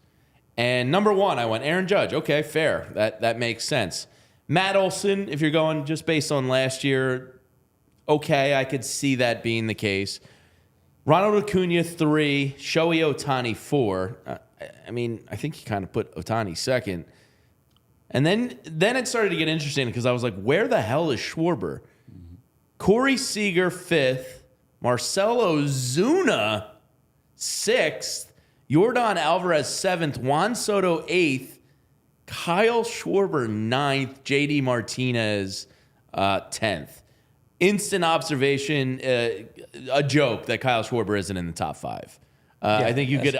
And number one, I went Aaron Judge. Okay, fair. That makes sense. Matt Olson, if you're going just based on last year, okay, I could see that being the case. Ronald Acuna, 3. Shohei Otani, 4. I mean, I think he kind of put Otani second. And then it started to get interesting because I was like, where the hell is Schwarber? Corey Seager, 5th. Marcell Ozuna, 6th. Yordan Alvarez, 7th. Juan Soto, 8th. Kyle Schwarber, 9th. JD Martinez, 10th. Instant observation, a joke that Kyle Schwarber isn't in the top 5. I think you could...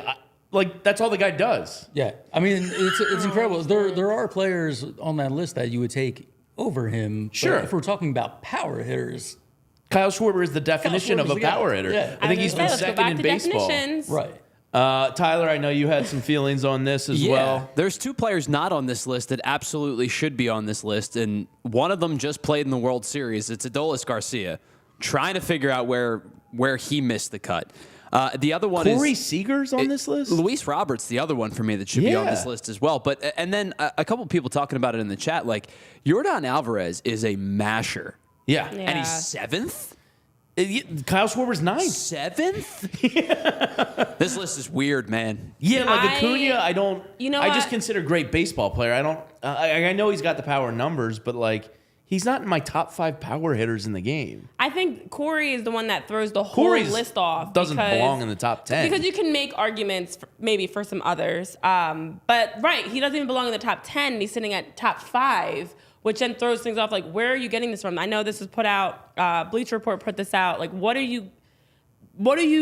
Like, that's all the guy does. Yeah, I mean, it's incredible. There are players on that list that you would take over him. Sure. But if we're talking about power hitters, Kyle Schwarber is the definition of Schwarber's a the guy. power hitter. Yeah. I think he's been Let's go second back in to baseball. definitions. right? Tyler, I know you had some feelings on this as well. There's 2 players not on this list that absolutely should be on this list, and one of them just played in the World Series. It's Adolis Garcia, trying to figure out where he missed the cut. The other one Corey is Seager's on this list? Luis Roberts, the other one for me that should be on this list as well. But and then a couple of people talking about it in the chat, like Yordan Alvarez is a masher. Yeah. And he's 7th? Kyle Schwarber's 9th. 7th? This list is weird, man. Yeah, like Acuna, I don't. You know I what? just consider great baseball player. I don't. I know he's got the power numbers, but like he's not in my top 5 power hitters in the game. I think Corey is the one that throws the whole list off. Doesn't belong in the top 10 because you can make arguments maybe for some others. But right, he doesn't even belong in the top 10. And he's sitting at top 5. Which then throws things off. Like, where are you getting this from? I know this was put out. Bleacher Report put this out. Like, what are you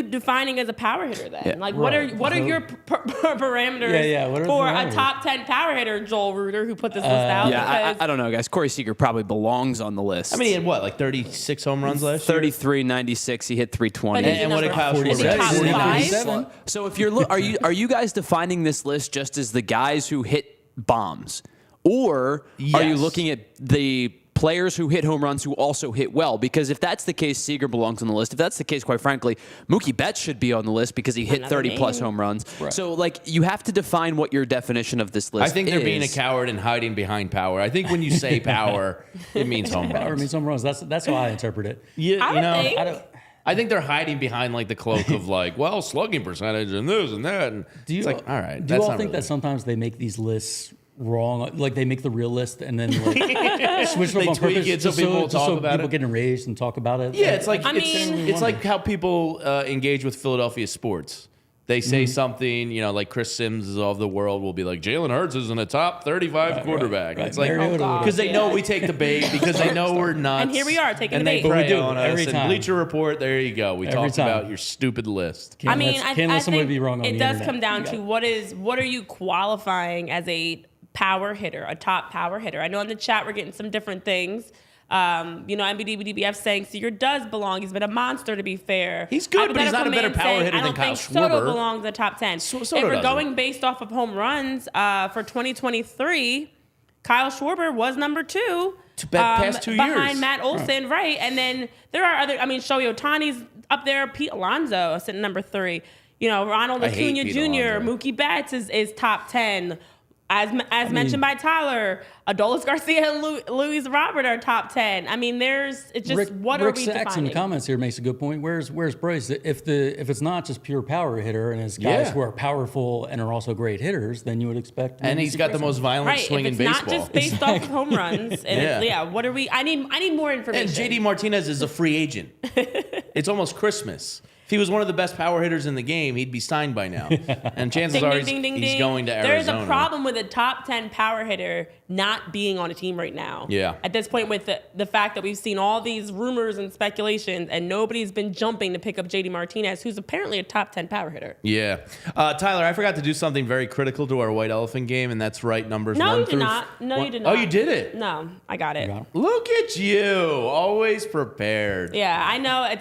defining as a power hitter then? Yeah. Like, what are your parameters for a top 10 power hitter? Joel Reuter, who put this list out. Yeah, I don't know, guys. Corey Seager probably belongs on the list. I mean, he had what, like 36 home runs last year? 33, 96. He hit 320. But And what did Kyle is it top Schwarber? 5? So if you're are you guys defining this list just as the guys who hit bombs, or are you looking at the players who hit home runs who also hit well? Because if that's the case, Seager belongs on the list. If that's the case, quite frankly, Mookie Betts should be on the list because he hit 30-plus home runs. Right. So, like, you have to define what your definition of this list is. I think they're being a coward and hiding behind power. I think when you say power, it means home runs. Power means home runs. That's how I interpret it. Yeah, I think they're hiding behind like the cloak of like, well, slugging percentage and this and that. And it's like, all right. Do you all think that sometimes they make these lists wrong? Like they make the real list and then like switch them on purpose it so people will talk about people it. get enraged and talk about it. Yeah, it's like mean, it's like how people engage with Philadelphia sports. They say something, like Chris Sims of the world will be like, Jalen Hurts isn't a top 35 quarterback. Right. It's like, God. because they know we take the bait, because they know we're nuts. And here we are taking and the they bait. prey But we do on us. every And time. Bleacher Report, there you go. We talked about your stupid list. Can't I let think somebody be wrong on it the does internet. come down to what are you qualifying as a power hitter, a top power hitter? I know in the chat we're getting some different things. MBDBDBF saying Seager does belong. He's been a monster, to be fair. He's good, but he's not a better power hitter than Kyle I don't think Soto Schwarber. belongs in the top 10. Soto if we're doesn't. going based off of home runs for 2023, Kyle Schwarber was number 2. Past 2 years. Behind Matt Olson, right. And then there are other, Shohei Otani's up there. Pete Alonso sitting number 3. Ronald I hate Acuna Pete Jr., Alonso. Mookie Betts is top 10. As mentioned by Tyler, Adolis Garcia and Luis Robert are top 10. I mean, it's just what are Rick we Sachs in defining? the comments here makes a good point. Where's Bryce? If it's not just pure power hitter and it's guys who are powerful and are also great hitters, then you would expect. And he's got the most violent Right, swing if in it's baseball. not just based off of home runs. And what are we? I need more information. And JD Martinez is a free agent. It's almost Christmas. If he was one of the best power hitters in the game, he'd be signed by now. And chances are he's going to Arizona. There's a problem with a top 10 power hitter not being on a team right now. Yeah. At this point, with the fact that we've seen all these rumors and speculations, and nobody's been jumping to pick up JD Martinez, who's apparently a top 10 power hitter. Yeah. Tyler, I forgot to do something very critical to our White Elephant game, and that's write numbers No, 1 you through... did not. No, you did Oh, not. you did it? No, I got it. Look at you. Always prepared. Yeah, I know.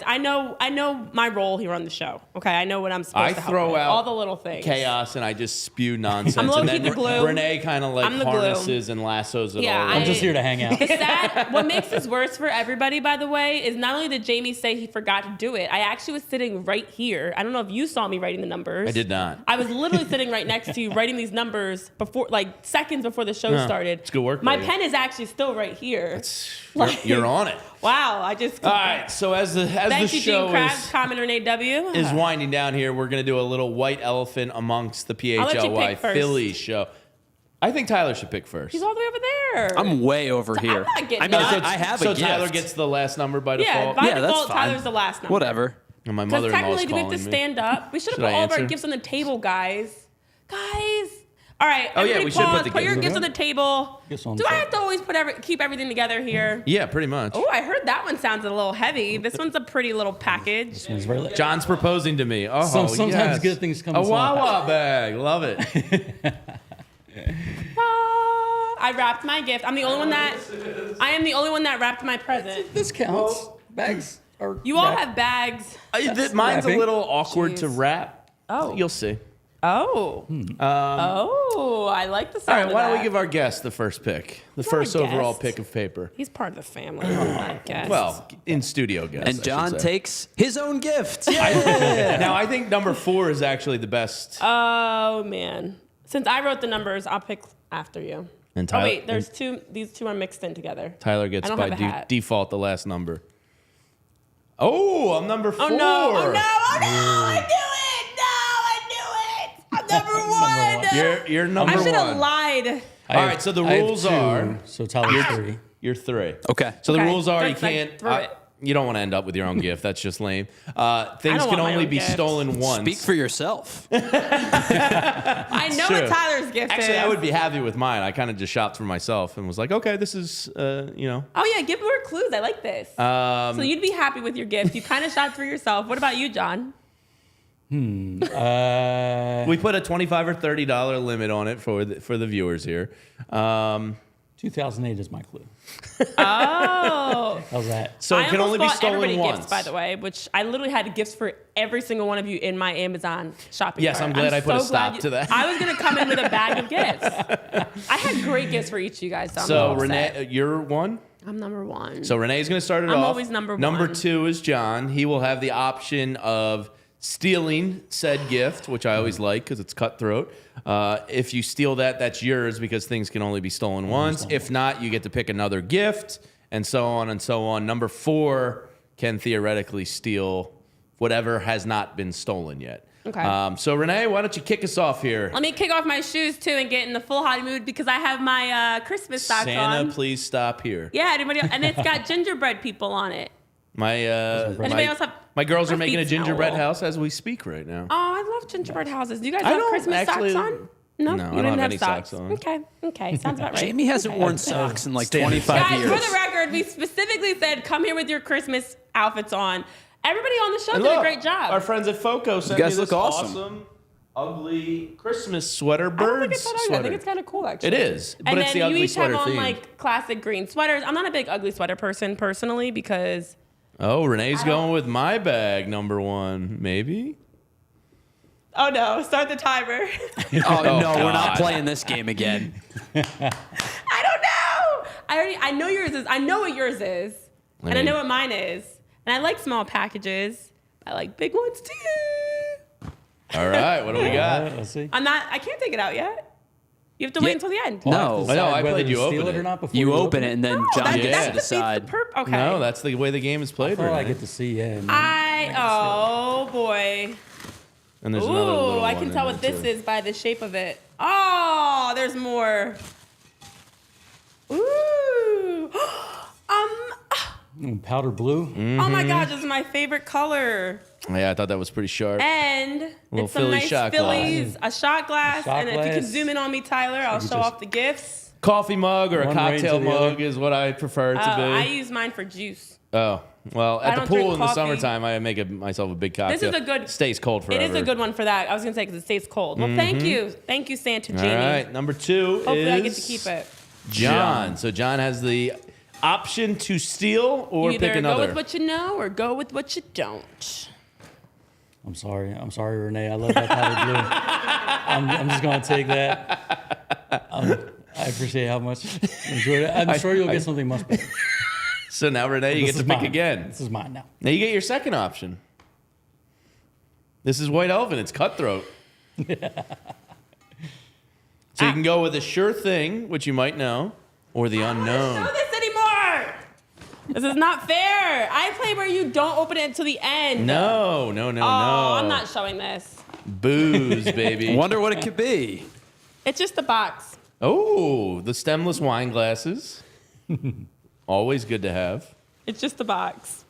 I know my role here on the show. Okay, I know what I'm supposed to help throw with. out all the little things. chaos, and I just spew nonsense. I'm low-key and then the glue. Renee kind of like I'm the glue. harnesses and lassos it Yeah, all. I'm just here to hang out. The sad, what makes this worse for everybody, by the way, is not only did Jamie say he forgot to do it, I actually was sitting right here. I don't know if you saw me writing the numbers. I did not. I was literally sitting right next to you writing these numbers before, like seconds before the show started. It's good work, My buddy. pen is actually still right here. You're on it. Wow, I just. All right, so as the Thank you, show Gene Krabs, Common Renee W. is winding down here, we're going to do a little white elephant amongst the I'll let you PHLY pick first. Phillies show. I think Tyler should pick first. He's all the way over there. I'm way over here. I'm not getting I mean, that. I have so a gift. Tyler gets the last number by Yeah, default. by Yeah, that's default, fine. Tyler's the last number. Whatever. And my Because mother-in-law's technically, do we have calling to me. ed up? We should have Should put I all of our answer? gifts on the table, guys. Guys. All right. Oh, yeah, everybody we should put pause, the put your gifts gifts on the table. Gifts on Do the I table. have to always keep everything together here? Yeah, pretty much. Oh, I heard that one sounded a little heavy. This one's a pretty little package. It's very late. John's proposing to me. Oh, Sometimes yes. good things come in A small Wawa bag. Love it. I wrapped my gift. I am the only one that wrapped my present. This counts. Bags are. You all have bags. Mine's a Wrapping. little awkward to Jeez. wrap. Oh. You'll see. Oh. I like the All sound right, of why don't we that. give our guest the first pick, the Not a first overall guest. pick of paper? He's part of the family, I guess. Well, in studio guest. And John takes his own gift. Now I think number 4 is actually the best. Oh, man. Since I wrote the numbers, I'll pick after you. And Oh, wait, there's two. These two are mixed in together. Tyler gets I don't by have a hat. default the last number. Oh, I'm number 4. Oh, no. Oh, no. Oh, no. I knew it. No, I knew it. I'm number 1. You're number I 1. should have lied. All right, so the I have rules 2, are so Tyler's 3. you're 3. Okay. So the Okay. rules are you That's like, can't. throw it. You don't want to end up with your own gift. That's just lame. Things don't can want my only own be gift. stolen once. Speak for yourself. I know True. what Tyler's gift Actually, is. I would be happy with mine. I kind of just shopped for myself and was like, okay, this is, Oh, yeah. Give more clues. I like this. So you'd be happy with your gift. You kind of shopped for yourself. What about you, John? we put a $25 or $30 limit on it for the viewers here. 2008 is my clue. Oh. How's that? So it can only be stolen everybody once. gifts, by the way, which I literally had gifts for every single one of you in my Amazon shopping Yes, cart. I'm glad I put a so glad stop to that. I was going to come in with a bag of gifts. I had great gifts for each of you guys. So, I'm So all Renee, set. you're 1. I'm number 1. So Renee's going to start it off. I'm always number Number 1. 2 is John. He will have the option of stealing said gift, which I always like because it's cutthroat. If you steal that, that's yours because things can only be stolen once. If not, you get to pick another gift and so on and so on. Number 4 can theoretically steal whatever has not been stolen yet. Okay. So Renee, why don't you kick us off here? Let me kick off my shoes too and get in the full holiday mood because I have my Christmas socks Santa, on. please stop here. Yeah, anybody else? And it's got gingerbread people on it. Anybody else have? My girls are My making a feet smell gingerbread old. house as we speak right now. Oh, I love gingerbread houses. Do you guys I have don't Christmas actually- socks on? No, No, I you don't didn't have any socks on. Okay, sounds about right. Jamie hasn't worn socks in like Standard. 25 Guys, years. for the record, we specifically said come here with your Christmas outfits on. Everybody on the show And did a look, great job. Our friends at Foco sent guys me this look awesome. ugly Christmas sweater, I don't birds think it's that ugly. I sweater. think it's kind of cool, actually. It is, but And it's then the ugly you each sweater have on theme. like classic green sweaters. I'm not a big ugly sweater person personally because Oh, Renee's going with my bag, number 1, maybe? oh no, start the timer. Oh, no, we're not God. playing this game again. I don't know. I know yours is. I know what yours is, and I mean- know what mine is. And I like small packages. I like big ones too. All right, what do we got? Let's see. I can't take it out yet. You have to wait until the end. No. I know, I Decide whether played to you steal open it or it. not before You open it and then John That, gets that to defeats the decide. Okay. No, that's the way the game is played, Oh, I Renee. get to see, yeah. Oh boy. And there's another Ooh, little I one can in tell there, what this too. is by the shape of it. Oh, there's more. Ooh. Powder blue. Oh my God, this is my favorite color. Yeah, I thought that was pretty sharp. And Little it's some Philly nice shot Phillies, a shot glass. Shot And if you can glass. zoom in on me, Tyler, I'll you show just- off the gifts. Coffee mug or a One rain cocktail to the mug other. is what I prefer it to be. I use mine for juice. Oh, well, I at the don't drink pool in the coffee. summertime, I make myself a big cocktail. This is a good. Stays cold forever. It is a good one for that. I was gonna say because it stays cold. Well, thank you, Santa All Jamie. right, number 2 Hopefully, is I get to keep it. John. So John has the option to steal or You pick either another. go with what you know or go with what you don't. I'm sorry, Renee. I love that powder blue. I'm just going to take that. I appreciate how much you enjoyed it. I'm sure you'll get something much better. So now, Renee, you This get to is pick mine. again. This is mine now. Now you get your second option. This is White Elephant. It's cutthroat. So you can go with a sure thing, which you might know, or the I don't unknown. know this anymore. This is not fair. I play where you don't open it until the end. No. Oh, I'm not showing this. Booze, baby. Wonder what it could be. It's just a box. Oh, the stemless wine glasses. Always good to have. It's just a box.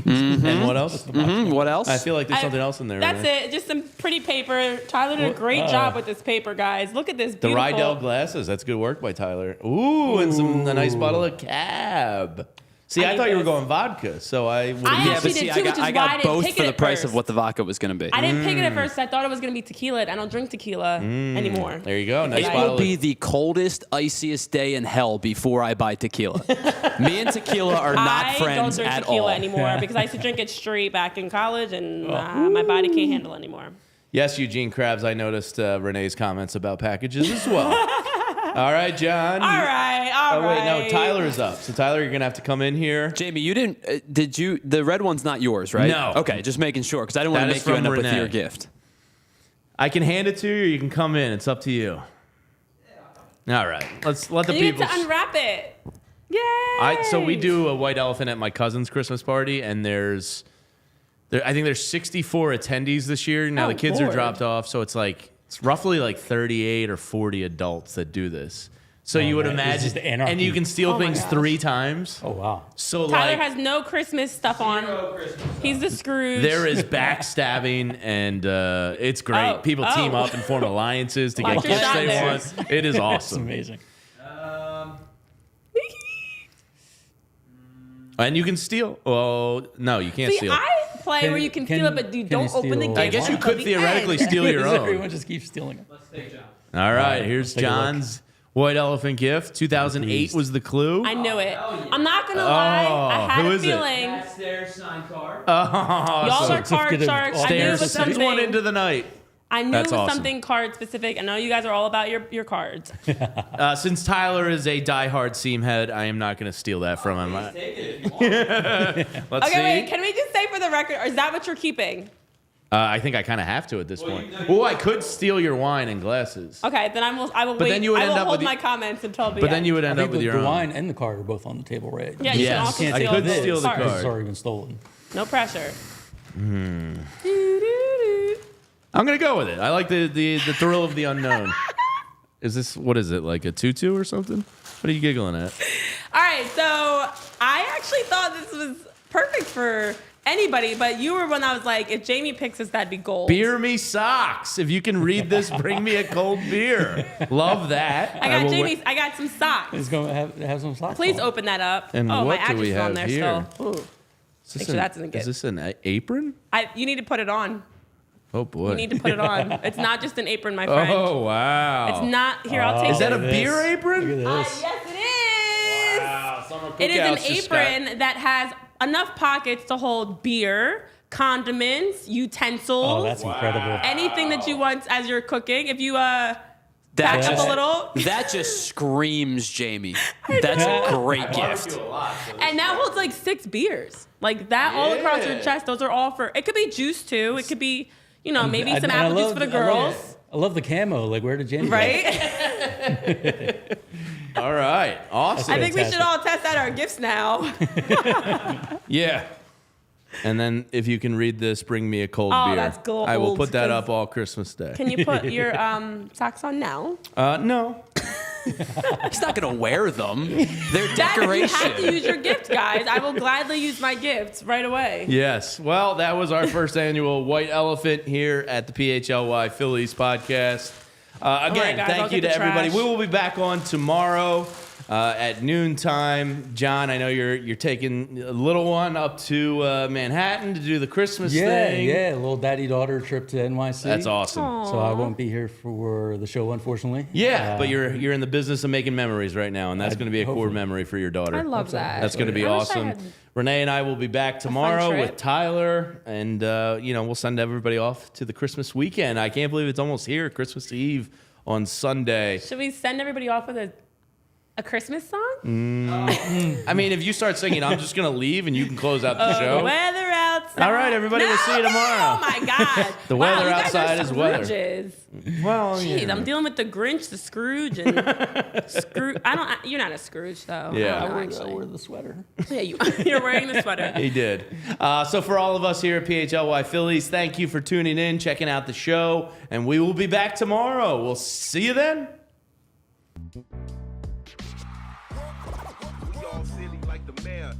And what else? What else? I feel like there's something else in there. That's Renee. it. Just some pretty paper. Tyler did a great job with this paper, guys. Look at this The beautiful. Rydell glasses. That's good work by Tyler. Ooh, and a nice bottle of Cab. See, I I need thought you were this. going vodka, so I would I have. yeah, actually but see, did too, which is I why I got didn't both pick for it the at price first. of what the vodka was going to be. I didn't pick it at first. I thought it was going to be tequila. I don't drink tequila anymore. There you go. Nice It bottle. will be the coldest, iciest day in hell before I buy tequila. Me and tequila are not I friends don't drink at tequila all. anymore because I used to drink it straight back in college, and my body can't handle it anymore. Yes, Eugene Krabs, I noticed Renee's comments about packages as well. All right, John. All right. Oh, wait, no, Tyler's up. So, Tyler, you're going to have to come in here. Jamie, you didn't, did you, the red one's not yours, right? No. Okay, just making sure, because I don't want to make you end up with your gift. I can hand it to you or you can come in. It's up to you. All right. Let's let the people. You get to unwrap it. Yay! So we do a white elephant at my cousin's Christmas party, and I think there's 64 attendees this year. Now the kids are dropped off, so it's roughly like 38 or 40 adults that do the So you would imagine, and you can steal things 3 times. Oh wow! So Tyler has no Christmas stuff on. He's the Scrooge. There is backstabbing, and it's great. People team up and form alliances to get gifts they want. It is awesome. It's amazing. And you can steal. Well, no, you can't steal. I play where you can steal it, but you don't open the gift. I guess you could theoretically steal your own. Everyone just keeps stealing it. Let's take John. All right, here's John's white elephant gift. 2008 was the clue. I knew it. I'm not gonna lie. I had a feeling. That's their signed card. Y'all are card sharks. I knew it was Sends one into the night. I knew That's it was awesome. something card specific. I know you guys are all about your cards. Since Tyler is a diehard seam head, I am not going to steal that from him. Take it if you want. Let's see. Wait. Can we just say for the record, or is that what you're keeping? I think I kind of have to at this point. I could steal your wine and glasses. Okay, then I will wait. then you would I will end up hold with my comments until the But end. then you would I end up think with the your own. wine and the card are both on the table, right? Yeah, you Yes, can also I steal could the steal the card. card. It's already been stolen. No pressure. I'm going to go with it. I like the thrill of the unknown. What is it, like a tutu or something? What are you giggling at? All right, so I actually thought this was perfect for anybody, but you were one that was like, if Jamie picks this, that'd be gold. Beer me socks. If you can read this, bring me a cold beer. Love that. I got Jamie's. I got some socks. It's going to have some socks. Please on. open that up. And my what do address we is on have there here? still. Ooh. Make sure that doesn't get. Is this an apron? You need to put it on. Oh, boy. You need to put it on. It's not just an apron, my friend. Oh, wow. It's not. Here, I'll take Is that a Look at beer this. apron? Look at this. Yes, it is. Wow. Summer It is an Cookouts just apron that has enough pockets to hold beer, condiments, utensils. Oh, that's incredible. Anything that you want as you're cooking. If you back up a little. That just screams Jamie. That's a great gift. And that holds like 6 beers. Like that all across your chest. Those are all for, it could be juice too. It could be, maybe some apple juice for the girls. I love the camo. Like, where did Jamie go? Right? All right. Awesome. I think we should all test out our gifts now. Yeah. And then if you can read this, bring me a cold beer. That's gold. I will put that up all Christmas Day. Can you put your socks on now? No. He's not going to wear them. They're You decoration. have to use your gift, guys. I will gladly use my gifts right away. Yes. Well, that was our first annual White Elephant here at the PHLY Phillies podcast. Again, guys, I'll thank you get to the everybody. trash. We will be back on tomorrow at noontime. John, I know you're taking a little one up to Manhattan to do the Christmas thing. Yeah, a little daddy-daughter trip to NYC. That's awesome. So I won't be here for the show, unfortunately. Yeah, but you're in the business of making memories right now, and that's going to be a core hopefully. memory for your daughter. I love that. That's going to be I wish I awesome. had Renee and I will be back tomorrow trip. with Tyler, and we'll send everybody off to the Christmas weekend. I can't believe it's almost here, Christmas Eve on Sunday. Should we send everybody off with a Christmas song? I mean, if you start singing, I'm just going to leave, and you can close out the show. The weather outside. All right, everybody, we'll see you tomorrow. Oh my God. The Wow, weather you guys outside are is weather. Scrooges. Well, Jeez, I'm dealing with the Grinch, the Scrooge, and Scrooge. You're not a Scrooge though. Yeah. I don't know, I actually. wear the sweater. Yeah, you're wearing the sweater. He did. So for all of us here at PHLY Phillies, thank you for tuning in, checking out the show, and we will be back tomorrow. We'll see you then. We all silly like the mayor.